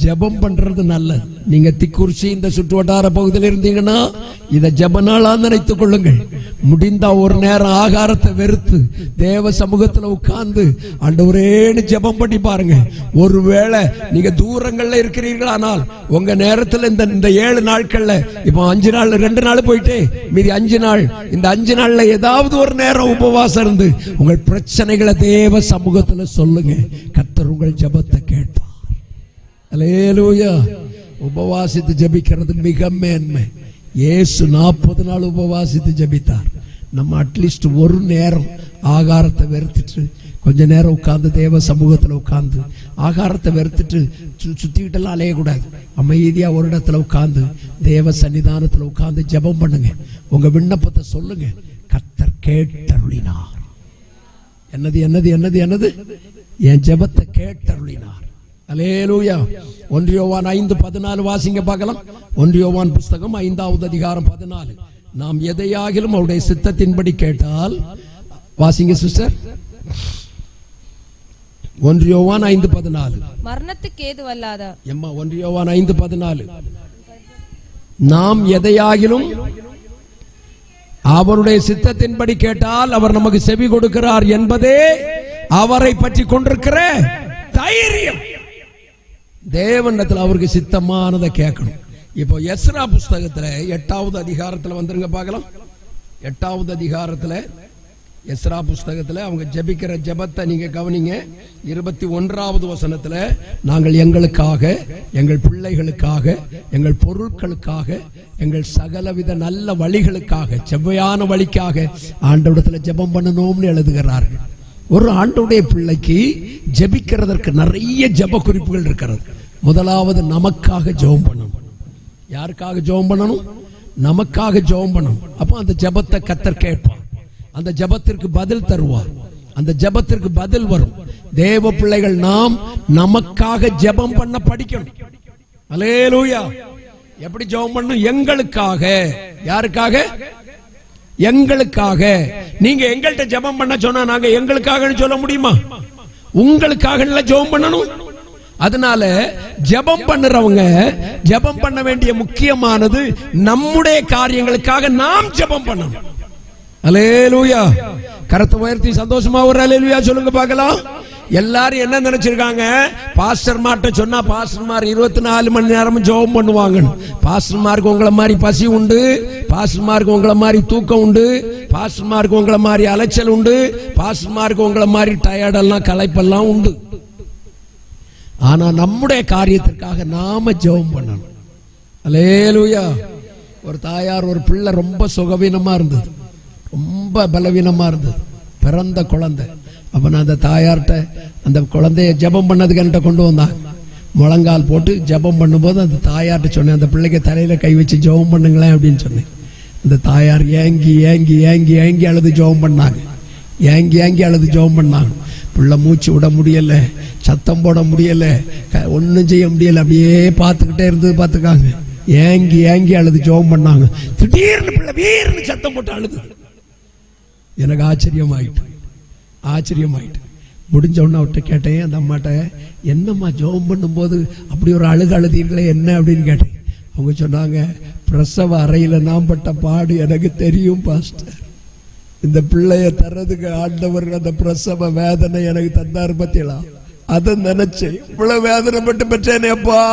Speaker 2: ஜெபம் பண்றது நல்லது. நீங்க திக்குறிச்சி இந்த சுற்று வட்டார பகுதியில் இருந்தீங்கன்னா இதை ஜெப நாளா நினைத்துக் கொள்ளுங்கள். முடிந்தா ஒரு நேரம் ஆகாரத்தை வெறுத்து தேவ சமூகத்துல உட்கார்ந்து ஆண்டவரேன்னு ஜெபம் பண்ணி பாருங்க. ஒருவேளை நீங்க தூரங்கள்ல இருக்கிறீர்களானால் உங்க நேரத்துல இந்த 7 நாட்கள்ல இப்போ 5 நாள் 2 நாள் போயிட்டு மீதி 5 நாள், இந்த 5 நாள்ல ஏதாவது ஒரு நேரம் உபவாசம் இருந்து உங்கள் பிரச்சனைகளை தேவ சமூகத்துல சொல்லுங்க. கர்த்தர் உங்கள் ஜெபத்தை கேட்பார். அல்லேலூயா. உபவாசித்து ஜெபிக்கிறது மிக மேன்மை. இயேசு 40 நாள் உபவாசித்து ஜெபித்தார். நம்ம அட்லீஸ்ட் ஒரு நேரம் ஆகாரத்தை வெறுத்துட்டு கொஞ்ச நேரம் உட்கார்ந்து தேவ சமூகத்தில் உட்கார்ந்து ஆகாரத்தை வெறுத்துட்டு சுத்திக்கிட்டெல்லாம் அலையக்கூடாது. அமைதியா ஒரு இடத்துல உட்கார்ந்து தேவ சன்னிதானத்தில் உட்கார்ந்து ஜெபம் பண்ணுங்க. உங்க விண்ணப்பத்தை சொல்லுங்க. கர்த்தர் கேட்டருளினார். என்னது என்னது என்னது என்னது? என் ஜெபத்தை கேட்டருளினார். அல்லேலூயா. 1 யோவான் 5:14 வாசிங்க பார்க்கலாம். 1 யோவான் புஸ்தகம் 5வது அதிகாரம் 14. நாம் எதையாகிலும் அவருடைய சித்தத்தின்படி கேட்டால், வாசிங்க சிஸ்டர். 1 யோவான் 5:14.
Speaker 3: மரணத்துக்கு ஏதுவல்லாத
Speaker 2: எம்மா 1 யோவான் 5:14. நாம் எதையாகிலும் அவருடைய சித்தத்தின்படி கேட்டால் அவர் நமக்கு செவி கொடுக்கிறார் என்பதே அவரை பற்றி கொண்டிருக்கிற தைரியம். தேவனிடத்தில் அவருக்கு சித்தமானதை கேட்கணும். இப்போ எஸ்ரா புஸ்தகத்துல 8வது அதிகாரத்துல வந்துருங்க பார்க்கலாம். 8வது அதிகாரத்துல எஸ்ரா புஸ்தகத்துல அவங்க ஜெபிக்கிற ஜெபத்தை நீங்க கவனிங்க. 21வது வசனத்துல நாங்கள் எங்களுக்காக, எங்கள் பிள்ளைகளுக்காக, எங்கள் பொருட்களுக்காக, எங்கள் சகலவித நல்ல வழிகளுக்காக, செவ்வையான வழிக்காக ஆண்டவரிடத்துல ஜெபம் பண்ணணும்னு எழுதுகிறார்கள். ஒரு ஆண்டவருடைய பிள்ளைக்கு ஜெபிக்கிறதற்கு நிறைய ஜெப குறிப்புகள் இருக்கிறது. முதலாவது நமக்காக ஜெபம் பண்ணணும். யாருக்காக ஜெபம் பண்ணணும்? நமக்காக ஜெபம் பண்ணணும். அப்ப அந்த ஜெபத்தை கர்த்தர் கேட்பார். அந்த ஜெபத்திற்கு பதில் தருவார். அந்த ஜெபத்திற்கு பதில் வரும். தேவ பிள்ளைகள் நாம் நமக்காக ஜெபம் பண்ண படிக்கணும். அல்லேலூயா. எப்படி ஜெபம் பண்ணணும்? எங்களுக்காக. யாருக்காக? எங்களுக்காக. நீங்க எங்கள்கிட்ட ஜெபம் பண்ண சொன்னா நாங்க எங்களுக்காக சொல்ல முடியுமா? உங்களுக்காக ஜெபம் பண்ணணும். அதனால ஜெபம் பண்ணுறவங்க ஜெபம் பண்ண வேண்டிய முக்கியமானது நம்முடைய காரியங்களுக்காக நாம் ஜெபம் பண்ணணும். அல்லேலூயா. கரத்தை உயர்த்தி சந்தோஷமா ஒரு அல்லேலூயா சொல்லுங்க பார்க்கலாம். எல்லாரும் என்ன நினைச்சிருக்காங்க? பாஸ்டர்மார்ட்ட சொன்னா பாஸ்டர்மார் 24 மணி நேரமும் ஜெபம் பண்ணுவாங்க. பாஸ்டர்மாருக்கு உங்களை மாதிரி பசி உண்டு, பாஸ்டர்மாருக்கு உங்களை மாதிரி தூக்கம் உண்டு, பாஸ்டர்மாருக்கு உங்களை மாதிரி அலைச்சல் உண்டு, பாஸ்டர்மாருக்கு உங்களை மாதிரி டயர்டெல்லாம் களைப்பெல்லாம் உண்டு. ஆனா நம்முடைய காரியத்திற்காக நாம ஜெபம் பண்ணணும். அல்லேலூயா. ஒரு தாயார் ஒரு பிள்ளை ரொம்ப சுகவீனமா இருந்தது, ரொம்ப பலவீனமா இருந்தது, பிறந்த குழந்தை. அப்ப நான் அந்த தாயார்கிட்ட அந்த குழந்தைய ஜெபம் பண்ணதுக்கு என்கிட்ட கொண்டு வந்தாங்க. முழங்கால் போட்டு ஜெபம் பண்ணும்போது அந்த தாயார்கிட்ட சொன்னேன், அந்த பிள்ளைக்கு தலையில கை வச்சு ஜெபம் பண்ணுங்களேன் அப்படின்னு சொன்னேன். அந்த தாயார் ஏங்கி ஏங்கி ஏங்கி ஏங்கி அழுது ஜெபம் பண்ணாங்க. ஏங்கி ஏங்கி அழுது ஜெபம் பண்ணாங்க. பிள்ளை மூச்சு விட முடியல, சத்தம் போட முடியல, ஒன்னும் செய்ய முடியல. அப்படியே பார்த்துக்கிட்டே இருந்தது. பார்த்துக்காங்க. ஏங்கி ஏங்கி அழுது ஜெபம் பண்ணாங்க. திடீர்னு பிள்ளை வீர்னு சத்தம் போட்டு அழுது. எனக்கு ஆச்சரியமாயிட்டு. முடிஞ்ச உடனே அவர்கிட்ட கேட்டேன், அந்த அம்மாட்ட, என்னம்மா ஜெபம் பண்ணும்போது அப்படி ஒரு அழுதீர்களே என்ன அப்படின்னு கேட்டேன். அவங்க சொன்னாங்க, பிரசவ அறையில நான் பட்ட பாடு எனக்கு தெரியும் பாஸ்டர். இந்த பிள்ளைய தர்றதுக்கு ஆண்டவர் அந்த பிரசவ வேதனை எனக்கு தந்தார் பத்தியலாம். அதை நினைச்சேன். இவ்வளவு வேதனைப்பட்டு பெற்றேனேப்பா,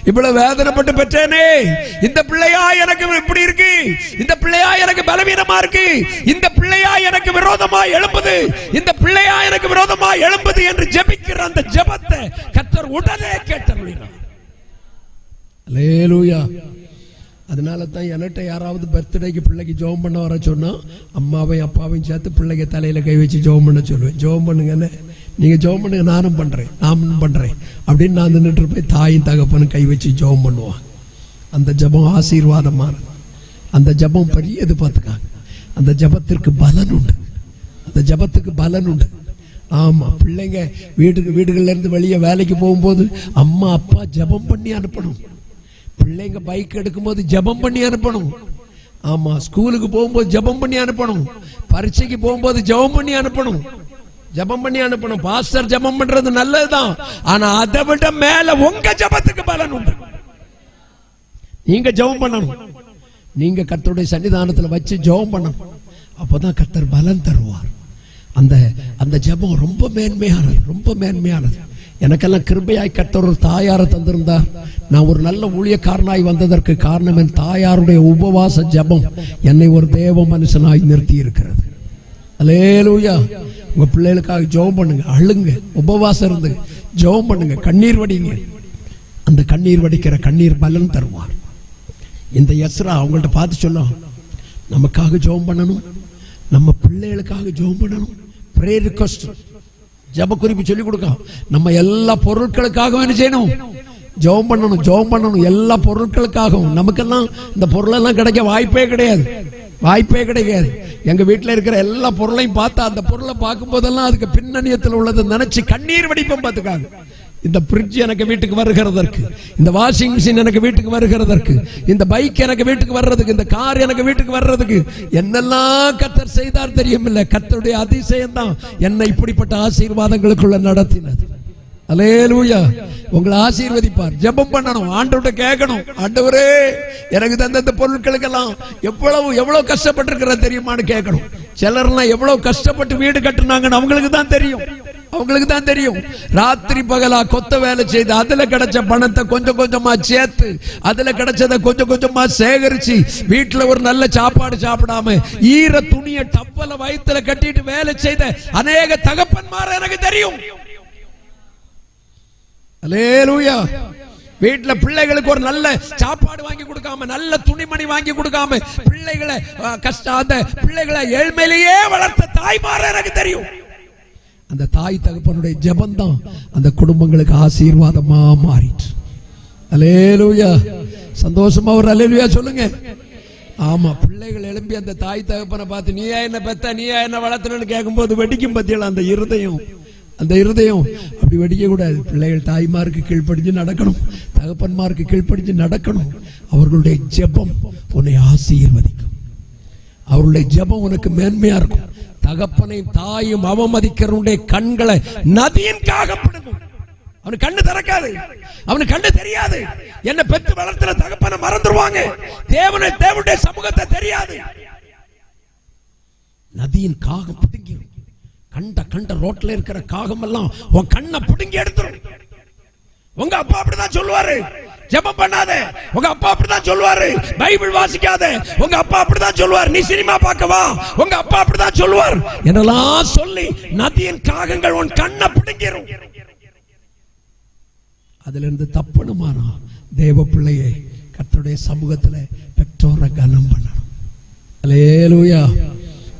Speaker 2: இவ்வளவு வேதனைப்பட்டு பெற்றேனே. இந்த பிள்ளையா எனக்கு இப்படி இருக்கு, இந்த பிள்ளையா எனக்கு பலவீனமா இருக்கு, இந்த பிள்ளையா எனக்கு விரோதமா எழும்புது, இந்த பிள்ளையா எனக்கு விரோதமா எழும்புது என்று ஜெபிக்கிற அந்த ஜெபத்தை கர்த்தர் உடனே கேட்டருளினார். அல்லேலூயா. அதனால தான் என்கிட்ட யாராவது பர்த்டேக்கு பிள்ளைக்கு ஜெபம் பண்ண வர சொன்னா அம்மாவையும் அப்பாவையும் சேர்த்து பிள்ளைக்கு தலையில கை வச்சு ஜெபம் பண்ண சொல்லுவேன். ஜெபம் பண்ணுங்கன்னு. நீங்க ஜெபம் பண்ணுங்க, நானும் பண்றேன் அப்படின்னு நான் நின்றுட்டு போய் தாயும் தகப்பனும் கை வச்சு ஜெபம் பண்ணுவான். அந்த ஜெபம் ஆசீர்வாதமானது. அந்த ஜெபம் பெரியது. பார்த்துக்காங்க. அந்த ஜெபத்திற்கு பலன் உண்டு. அந்த ஜெபத்துக்கு பலன் உண்டு. ஆமா, பிள்ளைங்க வீடுகள்ல இருந்து வெளியே வேலைக்கு போகும்போது அம்மா அப்பா ஜெபம் பண்ணி அனுப்பணும். பிள்ளைங்க பைக் எடுக்கும்போது ஜெபம் பண்ணி அனுப்பணும். ஆமா, ஸ்கூலுக்கு போகும்போது ஜெபம் பண்ணி அனுப்பணும். பரீட்சைக்கு போகும்போது ஜெபம் பண்ணி அனுப்பணும். ஜெபம் பண்ணி அனுப்பணும். பாஸ்டர் ஜெபம் பண்றது நல்லதுதான், ஆனா அதை விட மேல உங்க ஜெபத்துக்கு பலன் உண்டு. நீங்க ஜெபம் பண்ணணும். நீங்க கர்த்தருடைய சன்னிதானத்துல வச்சு ஜெபம் பண்ணணும். அப்பதான் கர்த்தர் பலன் தருவார். அந்த ஜெபம் ரொம்ப மேன்மையானது, ரொம்ப மேன்மையானது. எனக்கெல்லாம் கிருபையாய் கர்த்தர் ஒரு தாயாரை தந்திருந்தார். நான் ஒரு நல்ல ஊழியக்காரனாய் வந்ததற்கு காரணம் என் தாயாருடைய உபவாச ஜெபம் என்னை ஒரு தேவ மனுஷனாய் நிறுத்தி இருக்கிறது. அல்லேலூயா. உங்க பிள்ளைகளுக்காக ஜெபம் பண்ணுங்க, அழுங்க, உபவாசம் இருந்து ஜெபம் பண்ணுங்க, கண்ணீர் வடிங்க. அந்த கண்ணீர் வடிக்கிற கண்ணீர் பலன் தருவார். இந்த எஸ்ரா அவங்கள்ட்ட பார்த்து சொல்லும், நமக்காக ஜெபம் பண்ணணும், நம்ம பிள்ளைகளுக்காக ஜெபம் பண்ணணும். பிரேயர் ரிக்வெஸ்ட், ஜெப குறிப்பு சொல்லி கொடுக்க. நம்ம எல்லா பொருட்களுக்காக என்ன செய்யணும்? ஜெபம் பண்ணணும், ஜெபம் பண்ணணும். எல்லா பொருட்களுக்காகவும். நமக்கெல்லாம் இந்த பொருளெல்லாம் கிடைக்க வாய்ப்பே கிடையாது, வாய்ப்பே கிடையாது. எங்க வீட்டில் இருக்கிற எல்லா பொருளையும் பார்த்தா அந்த பொருளை பார்க்கும் போதெல்லாம் அதுக்கு பின்னணியத்தில் உள்ளதை நினைச்சு கண்ணீர் வடிப்பம் பார்த்துக்காங்க. இந்த ஃப்ரிட்ஜ் எனக்கு வீட்டுக்கு வருகிறதற்கு, இந்த வாஷிங் மிஷின் எனக்கு வீட்டுக்கு வருகிறதற்கு, இந்த பைக் எனக்கு வீட்டுக்கு வர்றதுக்கு, இந்த கார் எனக்கு வீட்டுக்கு வர்றதுக்கு என்னெல்லாம் கர்த்தர் செய்தார் தெரியுமில்ல. கர்த்தருடைய அதிசயம் தான் என்னை இப்படிப்பட்ட ஆசீர்வாதங்களுக்குள்ள நடத்தினது. அல்லேலூயா. உங்களை ஆசீர்வதிப்பார். ஜெபம் பண்ணணும், ஆண்டவர்கிட்ட கேட்கணும், ஆண்டவரே எனக்கு தந்த பொருட்களுக்கெல்லாம் எவ்வளவு கஷ்டப்பட்டு தெரியுமான்னு கேட்கணும். சிலர்லாம் எவ்வளவு கஷ்டப்பட்டு வீடு கட்டுனாங்கன்னு அவங்களுக்கு தான் தெரியும், அவங்களுக்கு தான் தெரியும். ராத்திரி பகலா கொத்த வேலை செய்து அதுல கிடைச்ச பணத்தை கொஞ்சம் கொஞ்சமா சேர்த்து, அதுல கிடைச்சதை கொஞ்சம் கொஞ்சமா சேகரிச்சு, வீட்டுல ஒரு நல்ல சாப்பாடு சாப்பிடாம ஈர துணியை டப்பல வயித்துல கட்டிட்டு வேலை செய்த அநேக தகப்பன்மார் எனக்கு தெரியும். அல்லேலூயா. வீட்டுல பிள்ளைகளுக்கு ஒரு நல்ல சாப்பாடு வாங்கி கொடுக்காம, நல்ல துணிமணி வாங்கி கொடுக்காம, பிள்ளைகளை பிள்ளைகளை ஏழ்மையிலேயே வளர்த்த தாய்மார் எனக்கு தெரியும். அந்த தாய் தகப்பனுடைய ஜெபம் தான் அந்த குடும்பங்களுக்கு ஆசீர்வாதமா மாறிட்டு. அல்லேலூயா. சந்தோஷமா ஒரு அல்லேலூயா சொல்லுங்க. ஆமா, பிள்ளைகள் எழும்பி அந்த தாய் தகப்பனை பார்த்து நீயா என்ன பெத்த, நீயா என்ன வளர்த்தனு கேட்கும்போது வெடிக்கும் பத்தியல அந்த இருதயம். அந்த இருதயம் அப்படி வெடிக்க கூடாது. பிள்ளைகள் தாய்மாருக்கு கீழ்ப்படிஞ்சு நடக்கணும், தகப்பன்மாருக்கு கீழ்ப்படிஞ்சு நடக்கணும். அவர்களுடைய ஜெபம் உன்னை ஆசீர்வதிக்கும். அவர்களுடைய ஜெபம் உனக்கு மேன்மையா இருக்கும். தகப்பனையும் தாயும் அவமதிக்கிறவனுடைய கண்களை நதியின் காகப்படுக்கும். அவனுக்கு கண்ணு திறக்காது, அவனுக்கு கண்ணு தெரியாது. என்ன பெத்து வளர்த்துற தகப்பனை மறந்துடுவாங்க. தேவனுடைய சமூகத்தை தெரியாது. நதியின் காகம் பிடுங்கிடும். கண்ட ரோட்ல இருக்கிற காகம் எல்லாம் உன் கண்ணை பிடுங்கி எடுத்துரும். உங்க அப்பா அப்படிதான் சொல்லுவாரு, ஜெபம் பண்ணாத. உங்க அப்பா அப்படிதான் சொல்லுவாரு, பைபிள் வாசிக்காத. உங்க அப்பா அப்படிதான் சொல்லுவார், நீ சினிமா பார்க்க வா. உங்க அப்பா அப்படிதான் சொல்லுவார் என்னெல்லாம் சொல்லி நதியின் காகங்கள் உன் கண்ணை பிடுங்கிரும். அதுல இருந்து தப்பணுமானா தேவ பிள்ளையை கர்த்தருடைய சமூகத்துல பெற்றோரை கனம் பண்ணணும். அல்லேலூயா.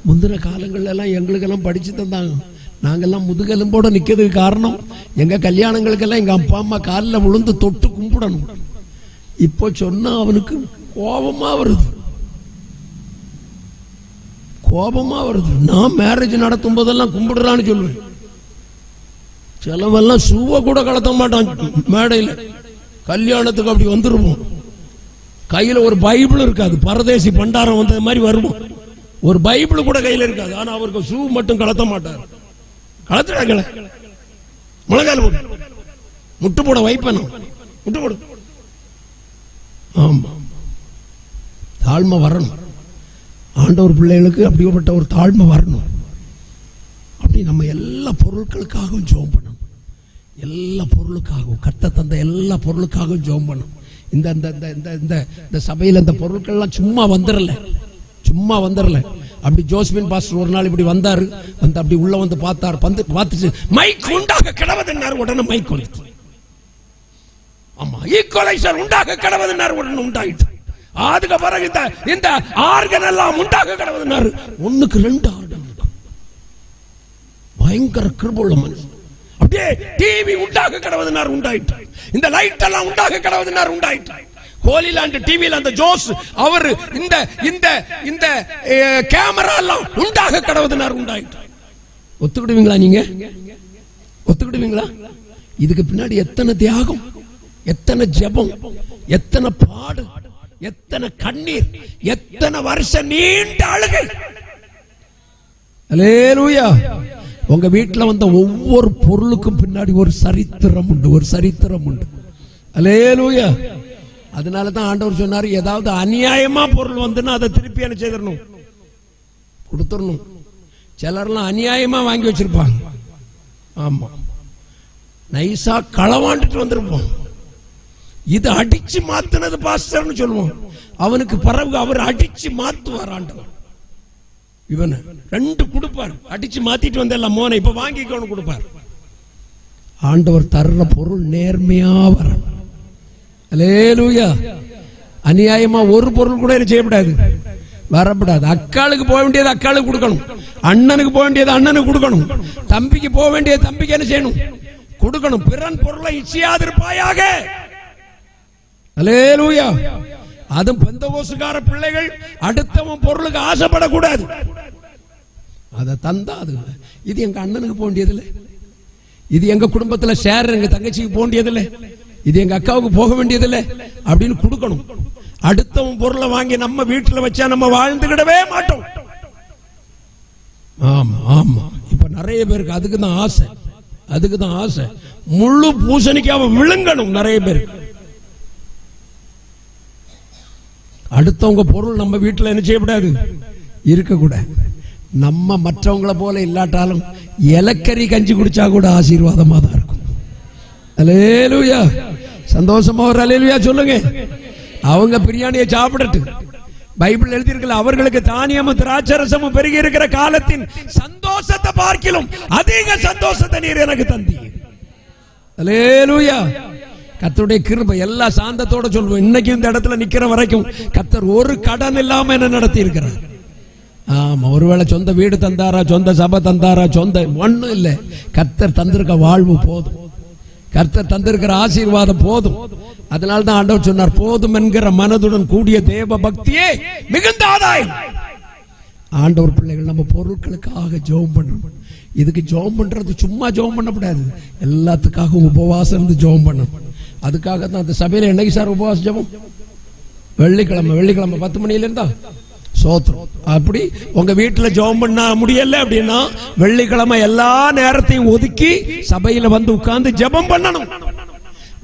Speaker 2: முந்தின காலங்கள்ல எல்லாம் எங்களுக்கெல்லாம் படிச்சு தந்தாங்க. நாங்கெல்லாம் முதுகெலும்போட நிக்கிறதுக்கு காரணம் எங்க கல்யாணங்களுக்கெல்லாம் எங்க அப்பா அம்மா காலில் விழுந்து தொட்டு கும்பிடணும். இப்போ சொன்னா அவனுக்கு கோபமா வருது, கோபமா வருது. நான் மேரேஜ் நடத்தும் போதெல்லாம் கும்பிடுறான்னு சொல்லுவேன். சிலவெல்லாம் ஷூவை கூட கலத்த மாட்டான் மேடையில். கல்யாணத்துக்கு அப்படி வந்துருவோம், கையில ஒரு பைபிள் இருக்காது, பரதேசி பண்டாரம் வந்தது மாதிரி வருவோம். ஒரு பைபிள் கூட கையில இருக்காது, ஆனா அவருக்கு ஷூ மட்டும் கலத்த மாட்டார். கலத்துறாங்கள முழங்கால் போடு, முட்டு போட வைப்பனும், முட்டு போடு. ஆமா, தாழ்மை வரணும். ஆண்டவர் பிள்ளைகளுக்கு அப்படிப்பட்ட ஒரு தாழ்மை வரணும். அப்படி நம்ம எல்லா பொருட்களுக்காகவும் ஜெபம் பண்ணணும். எல்லா பொருளுக்காகவும், கர்த்தர் தந்த எல்லா பொருளுக்காகவும் ஜெபம் பண்ணணும். இந்த சபையில் இந்த பொருட்கள்லாம் சும்மா வந்துடல, சும்மா வந்துடல. அப்படி ஜோஸ்பின் பாஸ்டர் ஒரு நாள் இப்படி வந்தாரு, வந்து அப்படி உள்ள வந்து பார்த்தார், பார்த்துட்டு மைக் உண்டாக கிடவதுன்னாரு. உடனே மைக் வந்து, ஆமா, ஈக்குவலைசர் உண்டாக கிடவதுன்னாரு. உடனே உண்டாயிட்டு. அதுக்கு பிறகு இந்த ஆர்கன் எல்லாம் உண்டாக கிடவதுன்னாரு. 1க்கு 2 ஆர்கன். பயங்கர கிருபையுள்ள மனுஷன். அப்படியே டிவி உண்டாக கிடவதுன்னாரு, உண்டாயிட்டு. இந்த லைட் எல்லாம் உண்டாக கிடவதுன்னாரு, உண்டாயிட்டு. ஹோலிலாண்ட் டிவில அந்த ஜோஸ் அவர் இந்த இந்த இந்த கேமரா எல்லாம் உண்டாக கடவுதுனார், உண்டாயிட்டு. ஒத்துக்கிடுவீங்களா? நீங்க ஒத்துக்கிடுவீங்களா? இதுக்கு பின்னாடி எத்தனை தியாகம், எத்தனை ஜெபம், எத்தனை பாடு, எத்தனை கண்ணீர், எத்தனை வருஷம் நீண்ட அழுகை. அல்லேலூயா. உங்க வீட்டில் வந்த ஒவ்வொரு பொருளுக்கும் பின்னாடி ஒரு சரித்திரம் உண்டு, ஒரு சரித்திரம் உண்டு. அல்லேலூயா. அதனால தான் ஆண்டவர் சொன்னார், ஏதாவது அநியாயமா பொருள் வந்துன்னா அதை திருப்பி என்ன செய்திடணும், கொடுத்துடணும். சிலர்லாம் அநியாயமா வாங்கி வச்சிருப்பாங்க. ஆமா, நைசா களவாண்டுட்டு வந்திருப்போம். இது அடிச்சு மாத்தினது பாஸ்டர்னு சொல்லுவோம். அவனுக்கு பிறகு அவர் அடிச்சு மாத்துவார் ஆண்டவர். இவனை 2 கொடுப்பார், அடிச்சு மாத்திட்டு வந்தெல்லாம் மோனை இப்ப வாங்கிக்கணும் கொடுப்பார். ஆண்டவர் தர்ற பொருள் நேர்மையா வரணும். அல்லேலூயா. அநியாயமா ஒரு பொருள் கூட செய்யப்படாது, வரப்படாது. அக்காளுக்கு போக வேண்டியது அக்காளுக்கு கொடுக்கணும், அண்ணனுக்கு போக வேண்டியது அண்ணனுக்கு கொடுக்கணும், தம்பிக்கு போக வேண்டியது தம்பிக்கு என்ன செய்யணும், கொடுக்கணும். பிறன் பொருளை இச்சியாதிருப்பாயாக. அல்லேலூயா. அதுவும் பெந்தகோஸ்துக்கார பிள்ளைகள் அடுத்தவன் பொருளுக்கு ஆசைப்படக்கூடாது. அதை தந்தா அது இது எங்க அண்ணனுக்கு போக வேண்டியதில்லை, இது எங்க குடும்பத்துல ஷேர் எங்க தங்கச்சிக்கு போக வேண்டியதில்லை, இது எங்க அக்காவுக்கு போக வேண்டியதில்லை அப்படின்னு கொடுக்கணும். அடுத்தவன் பொருளை வாங்கி நம்ம வீட்டுல வச்சா நம்ம வாழ்ந்துக்கிடவே மாட்டோம். ஆமா ஆமா. இப்ப நிறைய பேருக்கு அதுக்கு தான் ஆசை, அதுக்கு தான் ஆசை. முழு பூசணிக்காவை விழுங்கணும் நிறைய பேருக்கு. அடுத்தவங்க பொருள் நம்ம வீட்டுல என்ன செய்யக்கூடாது, இருக்கக்கூடாது. நம்ம மற்றவங்களை போல இல்லாட்டாலும் இலக்கறி கஞ்சி குடிச்சா கூட ஆசீர்வாதமா தான் இருக்கும். அல்லேலூயா. சந்தோஷமா ஒரு அல்லேலூயா சொல்லுங்க. அவங்க பிரியாணியை சாப்பிடட்டு. பைபிள் எழுதியிருக்கல, அவர்களுக்கு தானியமும் திராட்சரசமும் பெருகி இருக்கிற காலத்தின் சந்தோஷத்தை பார்க்கிலும் அதிக சந்தோஷத்தை நீர் எனக்கு தந்தீர். அல்லேலூயா. கர்த்தருடைய கிருபை எல்லா சாந்தத்தோட சொல்லுவோம். இன்னைக்கு இந்த இடத்துல நிக்கிற வரைக்கும் கர்த்தர் ஒரு கடன் இல்லாம என்ன நடத்தி இருக்கிறார். ஆமா. ஒருவேளை சொந்த வீடு தந்தாரா, சொந்த சபை தந்தாரா, சொந்த ஒண்ணும் இல்லை. கர்த்தர் தந்திருக்க வாழ்வு போதும், கர்த்தர் தந்திருக்கிற ஆசீர்வாதம் போதும். அதனால தான் ஆண்டவர் சொன்னார், போதும் என்கிற மனதுடன் கூடிய தேவ பக்தியே மிகுந்த ஆதாயம். ஆண்டவர் பிள்ளைகள் நம்ம பொருட்களுக்காக ஜெபம் பண்ணணும். இதுக்கு ஜெபம் பண்றது சும்மா ஜெபம் பண்ணக்கூடாது, எல்லாத்துக்காக உபவாசம் இருந்து ஜெபம் பண்ணணும். அதுக்காக தான் அந்த சபையில என்னைக்கு சார் உபவாச ஜெபம்? வெள்ளிக்கிழமை 10 மணில இருந்தா சோத்திரம். அப்படி உங்க வீட்டுல ஜெபம் பண்ண முடியல அப்படின்னா வெள்ளிக்கிழமை எல்லா நேரத்தையும் ஒதுக்கி சபையில வந்து உட்கார்ந்து ஜெபம் பண்ணணும்.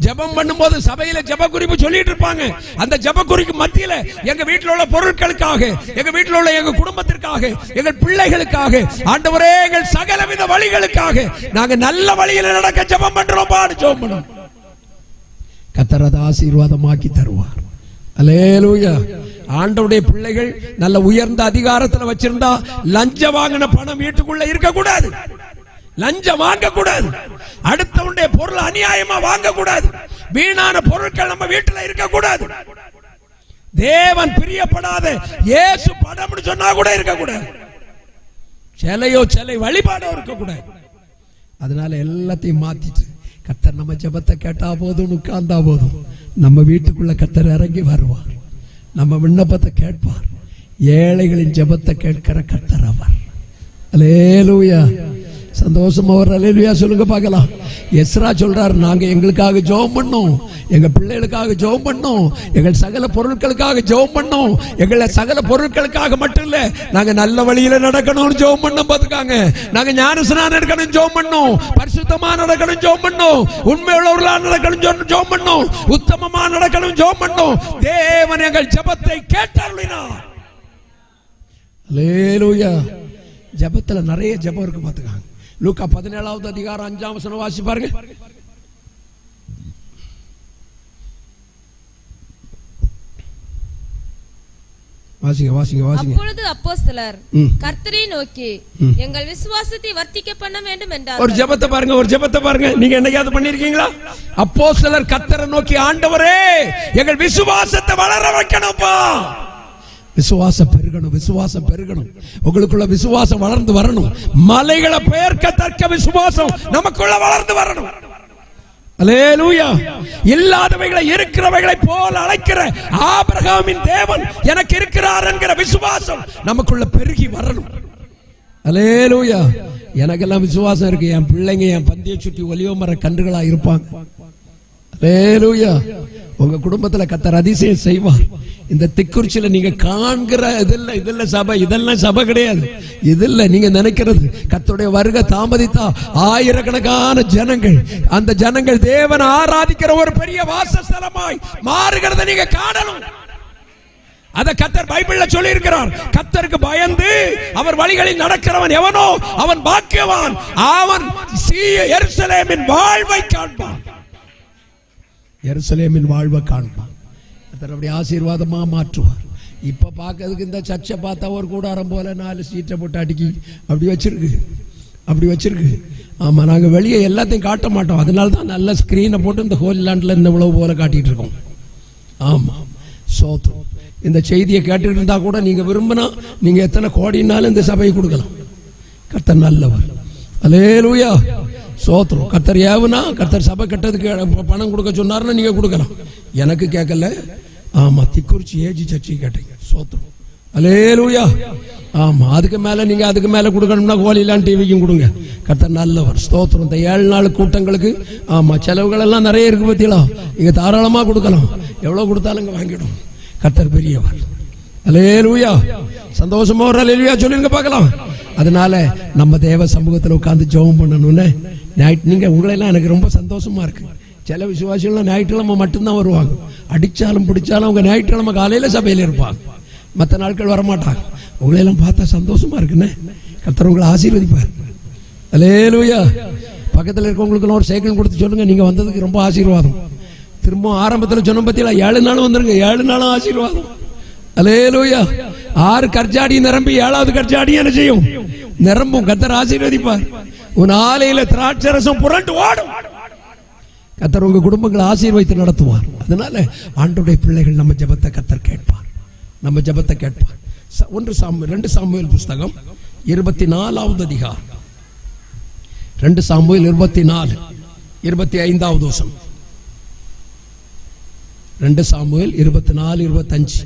Speaker 2: ஜெபம் பண்ணும்போது சபையில ஜெப குறிப்பு சொல்லிட்டு இருப்பாங்க. அந்த ஜெப குறிப்பு மத்தியில எங்க வீட்டில் உள்ள பொருட்களுக்காக, எங்க வீட்டில் உள்ள எங்க குடும்பத்திற்காக, எங்கள் பிள்ளைகளுக்காக, ஆண்டவரே எங்கள் சகலவித வழிகளுக்காக நாங்க நல்ல வழியில நடக்க ஜெபம் பண்றோம். ஜெபம் பண்ணோம். கர்த்தர் அதை ஆசீர்வாதமாக்கி தருவார். அல்லேலூயா. ஆண்டவருடைய பிள்ளைகள் நல்ல உயர்ந்த அதிகாரத்தில் வச்சிருந்தா லஞ்சம் வாங்கின பணம் வீட்டுக்குள்ள இருக்க கூடாது, லஞ்சம் வாங்க கூடாது, அடுத்தவனுடைய பொருள் அநியாயமா வாங்க கூடாது, வீணான பொருட்கள் நம்ம வீட்டுல இருக்க கூடாது, தேவன் பிரியப்படாத இயேசு படம்னு சொன்னா கூட இருக்க கூடாது, சிலையோ சிலை வழிபாடோ இருக்க கூடாது. அதனால எல்லாத்தையும் மாத்திட்டு கர்த்தர் நம்ம ஜெபத்தை கேட்டா போதும், உட்கார்ந்தா போதும், நம்ம வீட்டுக்குள்ள கர்த்தர் இறங்கி வருவார், நம்ம விண்ணப்பத்தை கேட்பார். ஏழைகளின் ஜெபத்தை கேட்கிற கர்த்தர் அவர். அல்லேலூயா. சந்தோஷமா ஒரு அல்லேலூயா சொல்லுங்க பார்க்கலாம். எஸ்ரா சொல்றார், நாங்க எங்களுக்காக ஜெபம் பண்ணோம், எங்க பிள்ளைகளுக்காக ஜெபம் பண்ணோம், எங்கள் சகல பொருட்களுக்காக ஜெபம் பண்ணோம், எங்களை சகல பொருட்களுக்காக மட்டும் இல்ல, நாங்க நல்ல வழியில நடக்கணும்னு ஜெபம் பண்ணோம். பாத்துக்காங்க, நாங்க ஞானஸ்நானம் எடுக்கணும் ஜெபம் பண்ணோம், பரிசுத்தமா நடக்கணும் ஜெபம் பண்ணோம், உண்மை உள்ளவர்களா நடக்கணும் ஜெபம் பண்ணோம், உத்தமமா நடக்கணும் ஜெபம் பண்ணோம். தேவன் எங்கள் ஜெபத்தை கேட்டருளினார். அல்லேலூயா. ஜெபத்துல நிறைய ஜெபம் இருக்கு பாத்துக்காங்க. லூக்கா 17வது அதிகாரம் 5ஆம் வசனம் வாசி பாருங்க. வாசிங்க வாசிங்க வாசிங்க.
Speaker 3: அப்பொழுது அப்போஸ்தலர் கர்த்தரை நோக்கி எங்கள் விசுவாசத்தை வர்த்திக்க பண்ண வேண்டும் என்றார்.
Speaker 2: ஒரு ஜெபத்தை பாருங்க, ஒரு ஜெபத்தை பாருங்க. நீங்க என்னையாவது பண்ணிருக்கீங்களா? அப்போஸ்தலர் கர்த்தரை நோக்கி, ஆண்டவரே எங்கள் விசுவாசத்தை வளர வைக்கணும்ப்பா. விசுவாசம் பெருகணும், விசுவாசம் பெருகணும். உங்களுக்குள்ள விசுவாசம் வளர்ந்து வரணும். மலைகளை பெயர்க்கத்தக்க விசுவாசம் நமக்குள்ள வளர்ந்து வரணும். அல்லேலூயா. இல்லாதவைகளை இருக்கிறவைகளை போல அழைக்கிற ஆபிரகாமின் தேவன் எனக்கு இருக்கிறார் என்கிற விசுவாசம் நமக்குள்ள பெருகி வரணும். அல்லேலூயா. எனக்கெல்லாம் விசுவாசம் இருக்கு, என் பிள்ளைங்க என் பந்தியை சுற்றி ஒலிவ மர கன்றுகளா இருப்பாங்க. அல்லேலூயா. உங்க குடும்பத்துல கர்த்தர் அதிசயம் செய்வார். இந்த திக்குறிச்சியில நீங்க காண்கிற இதெல்லாம் சபை, இதெல்லாம் சபை கிடையாது. இதில் நீங்க நினைக்கிறது கர்த்தருடைய வருகை தாமதித்தா ஆயிரக்கணக்கான ஜனங்கள், அந்த ஜனங்கள் தேவனை ஆராதிக்கிற ஒரு பெரிய வாசஸ்தலமாய் மாறுகிறத நீங்க காணணும். அத கர்த்தர் பைபிள்ல சொல்லி இருக்கிறார். கர்த்தருக்கு பயந்து அவர் வழிகளில் நடக்கிறவன் எவனோ அவன் பாக்கியவான், அவன் எருசலேமின் வாழ்வை காண்பான். எருசலேமின் வாழ்வை காண்பான். கர்த்தர் அப்படி ஆசீர்வாதமா மாற்றுவார். இப்ப பார்க்கிறதுக்கு இந்த சர்ச்சை பார்த்தா ஒரு கூடாரம் போல 4 சீட்டை போட்டு அடுக்கி அப்படி வச்சிருக்கு. ஆமா, நாங்க வெளியே எல்லாத்தையும் காட்ட மாட்டோம். அதனால தான் நல்ல ஸ்கிரீனை போட்டு இந்த ஹோலி லேண்ட்ல இந்த உழவு போல காட்டிட்டு இருக்கோம். ஆமா, சோத்ரம். இந்த செய்தியை கேட்டுட்டு இருந்தா கூட நீங்க விரும்பினா நீங்க எத்தனை கோடினாலும் இந்த சபையை கொடுக்கலாம். கர்த்தர் நல்லவர். அல்லேலூயா, சோத்ரம். கர்த்தர் ஏவுனா, கர்த்தர் சபை கட்டதுக்கு பணம் கொடுக்க சொன்னாருன்னா நீங்க கொடுக்கலாம். எனக்கு கேட்கல. ஆமா, திக்குறிச்சி ஏஜி சர்ச்சை கேட்டீங்க. சோத்ரம். அல்லேலூயா. ஆமா, அதுக்கு மேல கொடுக்கணும்னா ஹோலிலாண்ட் டிவிக்கும் கொடுங்க. கர்த்தர் நல்லவர். ஸ்தோத்திரம். இந்த 7 நாள் கூட்டங்களுக்கு ஆமா செலவுகள் எல்லாம் நிறைய இருக்கு பத்தியா, நீங்க தாராளமா கொடுக்கலாம். எவ்வளவு கொடுத்தாலும் இங்க வாங்கிடும். கர்த்தர் பெரியவர். அல்லேலூயா. சந்தோஷமா ஒரு அல்லேலூயா சொல்லுங்க பார்க்கலாம். அதனால நம்ம தேவ சமூகத்தில் உட்கார்ந்து ஜெபம் பண்ணணும்னு நீங்க உங்களெல்லாம் எனக்கு ரொம்ப சந்தோஷமா இருக்கு. சில விசுவாசிகள்லாம் ஞாயிற்றுக்கிழமை மட்டும்தான் வருவாங்க. அடிச்சாலும் பிடிச்சாலும் அவங்க ஞாயிற்றுக்கிழமை காலையில சபையில இருப்பாங்க, மற்ற நாட்கள் வரமாட்டாங்க. உங்களெல்லாம் பார்த்தா சந்தோஷமா இருக்குன்னு. கர்த்தர் உங்களை ஆசீர்வதிப்பார். அல்லேலூயா. பக்கத்தில் இருக்கவங்களுக்கு ஒரு சைக்கிள் கொடுத்து சொல்லுங்க, நீங்க வந்ததுக்கு ரொம்ப ஆசீர்வாதம். திரும்ப ஆரம்பத்தில் சொன்ன பத்தியா 7 நாள் வந்துருங்க, 7 நாளும் ஆசீர்வாதம். அல்லேலூயா. 6 கற்சாடி நிரம்பி 7வது கற்சாடி என்ன செய்யும்? நிரம்பும். கர்த்தர் ஆசீர்வதிப்பார். உன் ஆலையில திராட்சரசம் புரண்டு ஓடும். கர்த்தர் உங்க குடும்பங்களை ஆசீர்வதித்து நடத்துவார். அதனால ஆண்டவருடைய பிள்ளைகள் நம்ம ஜெபத்தை கர்த்தர் கேட்பார். நம்ம ஜெபத்தை கேட்பார். 2 சாமுவேல் புஸ்தகம் 24வது அதிகாரம். 2 சாமுவேல் 24 25வது வசனம். 2 சாமுவேல் 24-25.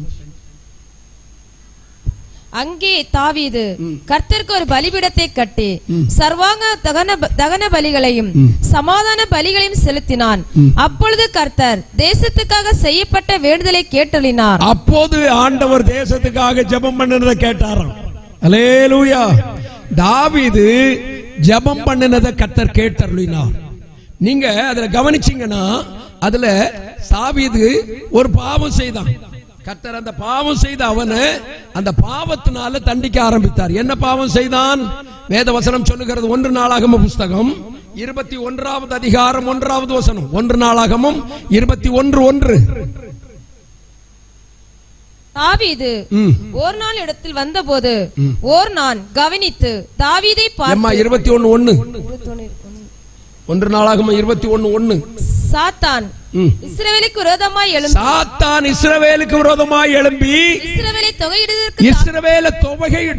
Speaker 3: அங்கே தாவீது கர்த்தருக்கு ஒரு பலிபீடத்தை கட்டி சர்வாங்க தகன பலிகளையும் சமாதான பலிகளையும் செலுத்தினான். அப்பொழுது கர்த்தர் தேசத்துக்காக செய்யப்பட்ட வேண்டுதலை கேட்டளினார்.
Speaker 2: அப்போது ஆண்டவர் தேசத்துக்காக ஜெபம் பண்ணினதை கேட்டாராம். அல்லேலூயா. தாவீது ஜெபம் பண்ணினதை கர்த்தர் கேட்டளினார். நீங்க அதுல கவனிச்சீங்கன்னா அதுல தாவீது ஒரு பாவம் செய்தான். கர்த்தர் அந்த பாவம் செய்த அவனை அந்த பாவத்தினால தண்டிக்க ஆரம்பித்தார். என்ன பாவம் செய்தான்? வேத வசனம் சொல்லுகிறது. 1 நாளாகமம் புஸ்தகம் 21வது அதிகாரம் 1வது வசனம். 1 நாளாகமம் 21:1.
Speaker 3: தாவீது ஒரு நாள் இடத்தில் வந்தபோது ஓர்னான் கவனித்து தாவீதை பார்த்து
Speaker 2: 21:1. 1 நாளாகமம் 21:1.
Speaker 3: சாத்தான் இஸ்ரவேலுக்கு விரோதமாய் எழும்பி இஸ்ரவேலை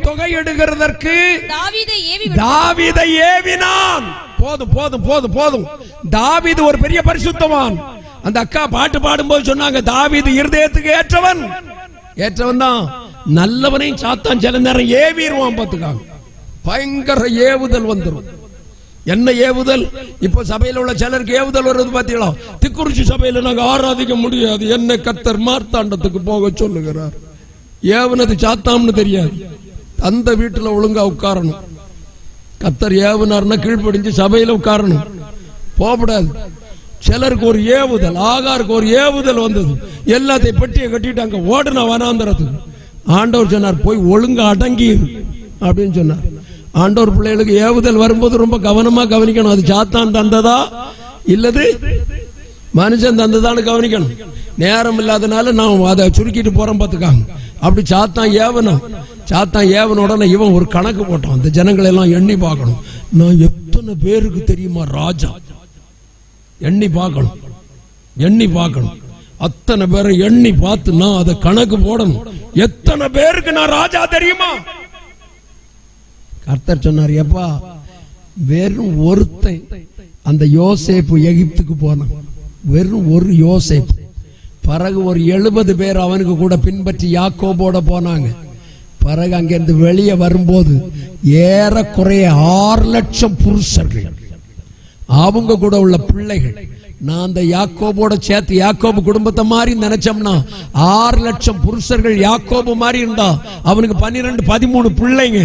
Speaker 3: தொகையிடுகிறதற்கு தாவீதை ஏவினான். போதும். தாவீது ஒரு பெரிய பரிசுத்தவான். அந்த அக்கா பாட்டு பாடும்போது சொன்னாங்க, தாவீது இருதயத்துக்கு ஏற்றவன் தான். நல்லவனையும் சாத்தான் சில நேரம் ஏவிடுவான். பார்த்துக்காங்க, பயங்கர ஏவுதல் வந்துடும். என்ன ஏவுதல்? இப்ப சபையில் உள்ள சிலருக்கு ஏவுதல் வருது பாத்தீங்களா? திக்குறிச்சி சபையில நாங்க ஆராதிக்க முடியாது, என்ன கர்த்தர் மார்த்தாண்டத்துக்கு போக சொல்லுகிறார். ஏவுனது சாத்தாம்னு தெரியாது. அந்த வீட்டுல ஒழுங்கா உட்காரணும். கர்த்தர் ஏவுனார்னா கீழ்ப்படிஞ்சு சபையில உட்காரணும், போகக்கூடாது. சிலருக்கு ஒரு ஏவுதல், ஆகாருக்கு ஒரு ஏவுதல் வந்தது. எல்லாத்தையும் பெட்டியை கட்டிட்டாங்க, ஓடுன வனாந்தரத்துக்கு. ஆண்டவர் சொன்னார், போய் ஒழுங்கா அடங்கி அப்படின்னு சொன்னார். ஆண்டவர் பிள்ளைகளுக்கு ஏவுதல் வரும்போது ரொம்ப கவனமா கவனிக்கணும். அது சாத்தான் தந்ததா இல்லது மனுஷன் தந்ததான்னு கவனிக்கணும். நேரம் இல்லாதனால நான் அதை சுருக்கிட்டு போறேன் பார்த்துக்காங்க. அப்படி சாத்தான் ஏவன உடனே இவன் ஒரு கணக்கு போட்டான். அந்த ஜனங்களை எல்லாம் எண்ணி பார்க்கணும். நான் எத்தனை பேருக்கு தெரியுமா ராஜா? எண்ணி பார்க்கணும். அத்தனை பேரை எண்ணி பார்த்து நான் அதை கணக்கு போடணும். எத்தனை பேருக்கு நான் ராஜா தெரியுமா? கர்த்தர் சொன்னார், எப்பா வெறும் ஒருத்தன் அந்த யோசேப்பு எகிப்துக்கு போனான். வெறும் ஒரு யோசேப்பு. பிறகு ஒரு 70 பேர் அவனுக்கு கூட பின்பற்றி யாக்கோபோட போனாங்க.
Speaker 2: பிறகு அங்கிருந்து வெளியே வரும்போது ஏறக்குறைய 6 லட்சம் புருஷர்கள், அவங்க கூட உள்ள பிள்ளைகள். நான் அந்த யாக்கோபோட சேர்த்து யாக்கோபு குடும்பத்தை மாதிரி நினைச்சோம்னா 6 லட்சம் புருஷர்கள் யாக்கோபு மாதிரி இருந்தா அவனுக்கு 12-13 பிள்ளைங்க,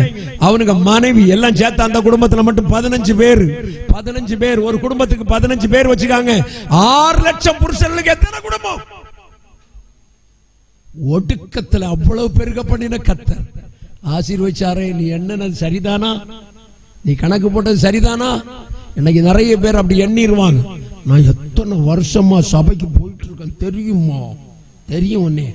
Speaker 2: அவனுக்கு மனைவி எல்லாம் சேர்த்து அந்த குடும்பத்துல மட்டும் 15 பேர். ஒரு குடும்பத்துக்கு 15 பேர் வச்சுக்காங்க. 6 லட்சம் புருஷர்களுக்கு எத்தனை குடும்பம்? ஒடுக்கத்துல அவ்வளவு பெருக பண்ணின கர்த்தர் ஆசீர்வதிச்சாரே. நீ என்னது சரிதானா? நீ கணக்கு போட்டது சரிதானா? இன்னைக்கு நிறைய பேர் அப்படி எண்ணிடுவாங்க. நான் எத்தனை வருஷமா சபைக்கு போயிட்டு இருக்கேன் தெரியுமா? தெரியும். ஒன்னே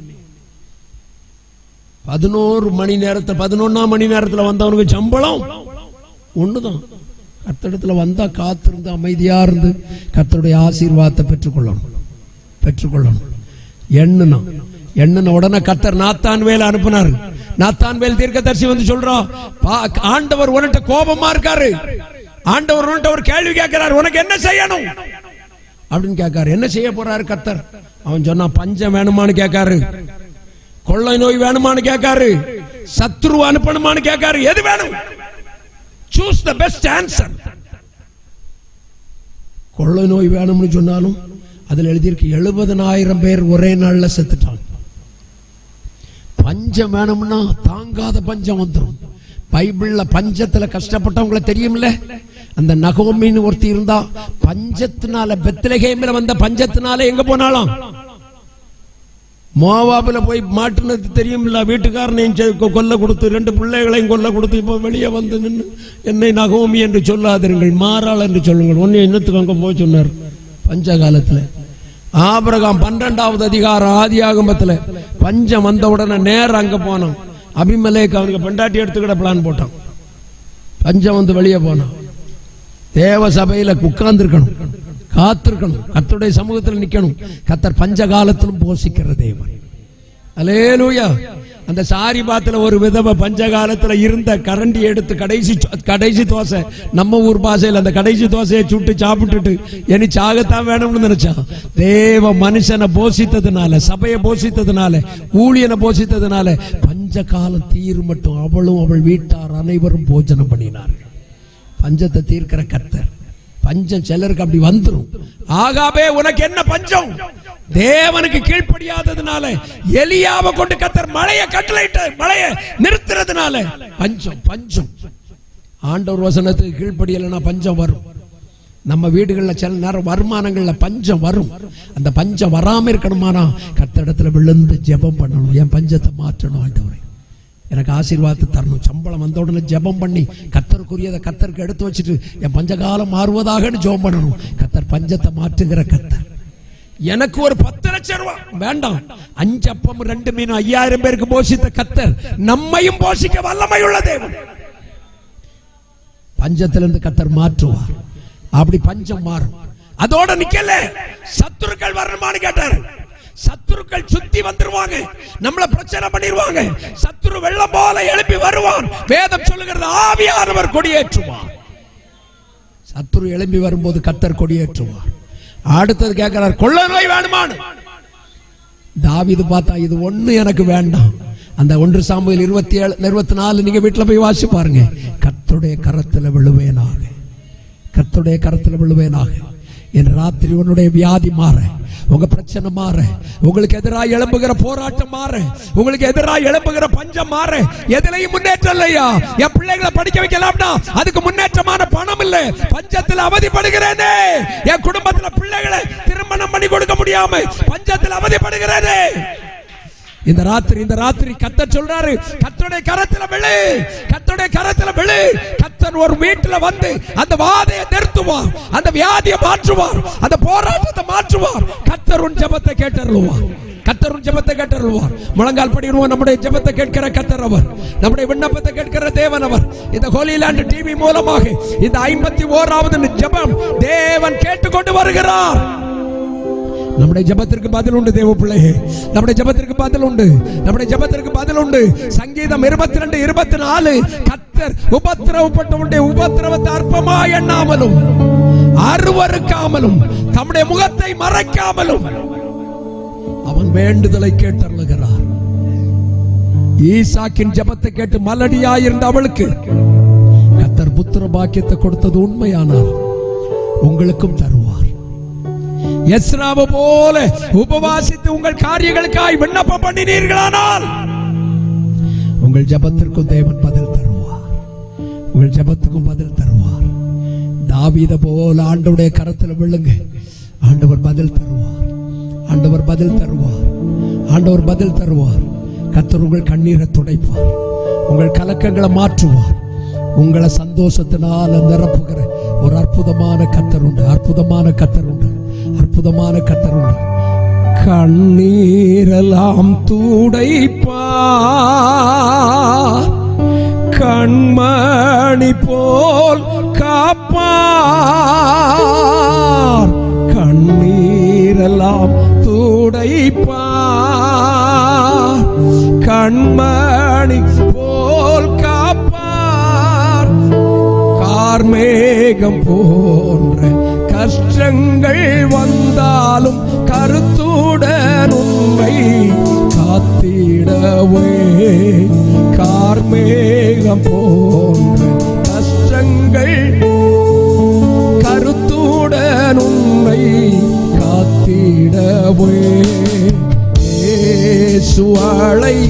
Speaker 2: 11 மணி நேரத்துல 11ஆம் மணி நேரத்துல வந்தவனுக்கு சம்பளம் ஒண்ணுதான். கர்த்தரிடத்துல வந்தா காத்திருந்து அமைதியா இருந்து கர்த்தருடைய ஆசீர்வாதத்தை பெற்றுக்கொள்ளணும். எண்ணுன உடனே கர்த்தர் நாத்தான்வேல் அனுப்பினார். நாத்தான்வேல் தீர்க்கதரிசி வந்து சொல்றான், ஆண்டவர் உன்கிட்ட கோபமா இருக்காரு. ஆண்டவர் உன்கிட்ட ஒரு கேள்வி கேட்கிறார், உனக்கு என்ன செய்யணும் அப்படின்னு கேட்காரு. என்ன செய்ய போறாரு கர்த்தர்? அவன் சொன்னா, பஞ்சம் வேணுமான்னு கேட்காரு, கொள்ளை நோய் வேணுமான்னு கேட்காரு, சத்ரு அனுப்பணுமான்னு கேட்காரு. எது வேணும்? Choose the best answer. கொள்ளை நோய் வேணும்னு சொன்னாலும் அதுல எழுதியிருக்கு 70,000 பேர் ஒரே நாள்ல செத்துட்டாங்க. பஞ்சம் வேணும்னா தாங்காத பஞ்சம் வந்துடும். பைபிள்ல பஞ்சத்துல கஷ்டப்பட்டவங்களை தெரியும்ல. அந்த நகோமின்னு ஒருத்தி இருந்தா, பஞ்சத்தினால பெத்லகேமில் வந்த பஞ்சத்தினால எங்க போனாலும் மோவாபுல போய் மாட்டுனது தெரியும்ல. வீட்டுக்காரனையும் கொல்ல கொடுத்து 2 பிள்ளைகளையும் கொல்ல கொடுத்து இப்போ வெளியே வந்து நின்று, என்னை நகோமி என்று சொல்லாதீர்கள், மாறாள் என்று சொல்லுங்கள். ஒன்னு இன்னத்துக்கு அங்க போய் சொன்னார். பஞ்ச காலத்துல ஆபிரகாம் 12வது அதிகாரம் ஆதியாகமத்துல பஞ்சம் வந்த உடனே நேரம் அங்க போனான். அபிமெலேக்கு அவனுக்கு பெண்டாட்டி எடுத்துக்கிட பிளான் போட்டான். பஞ்சம் வந்து வெளியே போனான். தேவ சபையில உட்கார்ந்துருக்கணும், காத்திருக்கணும், கர்த்தருடைய சமூகத்தில் நிக்கணும். கர்த்தர் பஞ்ச காலத்திலும் போஷிக்கிற தேவன். அல்லேலூயா. அந்த சாரிபாத்துல ஒரு விதவை பஞ்ச காலத்துல இருந்த கரண்டி எடுத்து கடைசி தோசை, நம்ம ஊர் பாஷையில் அந்த கடைசி தோசையை சுட்டு சாப்பிட்டுட்டு இனி சாகத்தான் வேணும்னு நினைச்சான். தேவ மனுஷனை போஷித்ததுனால, சபையை போஷித்ததுனால, ஊழியனை போஷித்ததுனால பஞ்ச காலம் தீர் மட்டும் அவளும் அவள் வீட்டார் அனைவரும் போஜனம் பண்ணினார்கள். பஞ்சத்தை தீர்க்கிற கர்த்தர். பஞ்சம் சிலருக்கு அப்படி வந்துரும். ஆகாபே, உனக்கு என்ன பஞ்சம்? தேவனுக்கு கீழ்ப்படியாததுனால எலியாவை கொண்டு கர்த்தர் மழையை கட்டளையிட்டு மழையை நிறுத்துறதுனால பஞ்சம். ஆண்டவர் வசனத்துக்கு கீழ்ப்படியலைன்னா பஞ்சம் வரும். நம்ம வீடுகளில் சில நேரம் வருமானங்கள்ல பஞ்சம் வரும். அந்த பஞ்சம் வராம இருக்கணுமானா கர்த்தரிடத்துல விழுந்து ஜெபம் பண்ணணும். என் பஞ்சத்தை மாற்றணும், ஆண்டவரே எனக்கு ஆசீர்வாதத்தை தரணும். சம்பளம் வந்த உடனே ஜெபம் பண்ணி கர்த்தருக்குரியதை கர்த்தருக்கு எடுத்து வச்சுட்டு என் பஞ்சகாலம் மாறுவதாக ஜெபம் பண்ணணும். கர்த்தர் பஞ்சத்தை மாற்றுகிற கர்த்தர். எனக்கு ஒரு 10 லட்சம் ரூபாய் வேண்டாம், 5 அப்பம் 2 மீன் 5000 பேருக்கு போஷித்த கர்த்தர் நம்மையும் போஷிக்க வல்லமை உள்ள தேவன். பஞ்சத்திலிருந்து கர்த்தர் மாற்றுவார். அப்படி பஞ்சம் மாறும். அதோட நிக்கல, சத்துருக்கள் வரணுமான்னு கேட்டாரு. சத்துருக்கள் சுத்தி வந்துருவாங்க, நம்மள பிரச்சனை பண்ணிடுவாங்க. சத்துரு வெள்ளம் போல எழுப்பி வருவான். வேதம் சொல்லுகிறது, ஆவியானவர் கொடியேற்றுவார். சத்துரு எழுப்பி வரும்போது கர்த்தர் கொடியேற்றுவார். அடுத்தது கேட்கிறார், கொள்ளை நோய் வேணுமான்னு. தாவீது பார்த்தா, இது ஒண்ணு எனக்கு வேண்டாம். அந்த 1 சாமுவேல் 27-24 நீங்க வீட்டுல போய் வாசி பாருங்க. கர்த்தருடைய கரத்துல விழுவேனாக, கர்த்தருடைய கரத்துல விழுவேனாக. என் ராத்திரி உன்னுடைய வியாதி மாற, உங்க பிரச்சனை மாற, உங்களுக்கு எதிராக எழும்புகிற போராட்டம் மாற, உங்களுக்கு எதிராக எழும்புகிற பஞ்சம் மாற. எதிலையும் முன்னேற்றம் இல்லையா? என் பிள்ளைகளை படிக்க வைக்கலாம்னா அதுக்கு முன்னேற்றமான பணம் இல்லை. பஞ்சத்தில் அவதிப்படுகிறேனே. என் குடும்பத்துல பிள்ளைகளை திருமணம் பண்ணி கொடுக்க முடியாம பஞ்சத்தில் அவதிப்படுகிறேனே. இந்த ராத்திரி கர்த்தர் சொல்றாரு, கர்த்தருடைய கரத்துல விழு, கர்த்தருடைய கரத்துல விழு. கர்த்தர் ஒரு வீட்டுல வந்து அந்த வாதையை நிறுத்துவார், அந்த வியாதியை மாற்றுவார், அந்த போராட்டத்தை மாற்றுவார். கர்த்தர் உன் ஜெபத்தை கேட்டருளுவார். கர்த்தர் உன் ஜெபத்தை கேட்டருளுவார். முழங்கால் படிடுவோம். நம்முடைய ஜெபத்தை கேட்கிற கர்த்தர் அவர், நம்முடைய விண்ணப்பத்தை கேட்கிற தேவன் அவர். இந்த ஹோலி லேண்ட் டிவி மூலமாக இந்த 51வது ஜெபம் தேவன் கேட்டுக்கொண்டு வருகிறார். நம்முடைய ஜெபத்திற்கு பதில் உண்டு தேவ பிள்ளையே, நம்முடைய ஜெபத்திற்கு பதில் உண்டு, நம்முடைய ஜெபத்திற்கு பதில் உண்டு. சங்கீதம் 22-24 கர்த்தர் உபத்திரவப்பட்டவனுடைய உபத்திரவத்தை அற்பமா எண்ணாமலும் அருவருக்காமலும் தம்முடைய முகத்தை மறைக்காமலும் அவன் வேண்டுதலை கேட்டருளுகிறார். ஈசாக்கின் ஜெபத்தை கேட்டு மலடியாயிருந்த அவளுக்கு கர்த்தர் புத்திர பாக்கியத்தை கொடுத்தது உண்மையானால் உங்களுக்கும் தருவார். எஸ்ராவை போல உபவாசித்து உங்கள் காரியங்களுக்காய் விண்ணப்பம் பண்ணினீர்களானால் உங்கள் ஜெபத்திற்கும் தேவன் பதில் தருவார். உங்கள் ஜெபத்துக்கும் பதில் தருவார். தாவீதை போல ஆண்டவருடைய கரத்தில் விழுங்க. ஆண்டவர் பதில் தருவார். ஆண்டவர் பதில் தருவார். ஆண்டவர் பதில் தருவார். கர்த்தர் உங்கள் கண்ணீரை துடைப்பார். உங்கள் கலக்கங்களை மாற்றுவார். உங்களை சந்தோஷத்தினால் நிரப்புகிற ஒரு அற்புதமான கர்த்தர் உண்டு. அற்புதமான கர்த்தர் உண்டு. அற்புதமான கர்த்தர் உண்டு. கண்ணீரெல்லாம் துடைப்பார். கண்மணி போல் காப்பார். கண்ணீரெல்லாம் துடைப்பார். கண்மணி போல் காப்பார். கார்மேகம் போன்ற கஷ்டங்கள் வந்தாலும் கருத்துடன் உண்மை காத்திடவே. கார்மேகம் போன்ற கஷ்டங்கள் கருத்துடன் உண்மை காத்திடவே. இயேசு அழைக்கிறார்.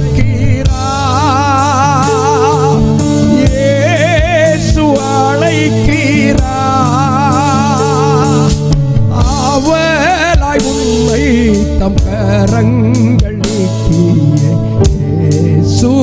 Speaker 2: இயேசு அழைக்கிறார். அவளாய் உண்மை தம் கரங்கள் நீக்கிய இயேசு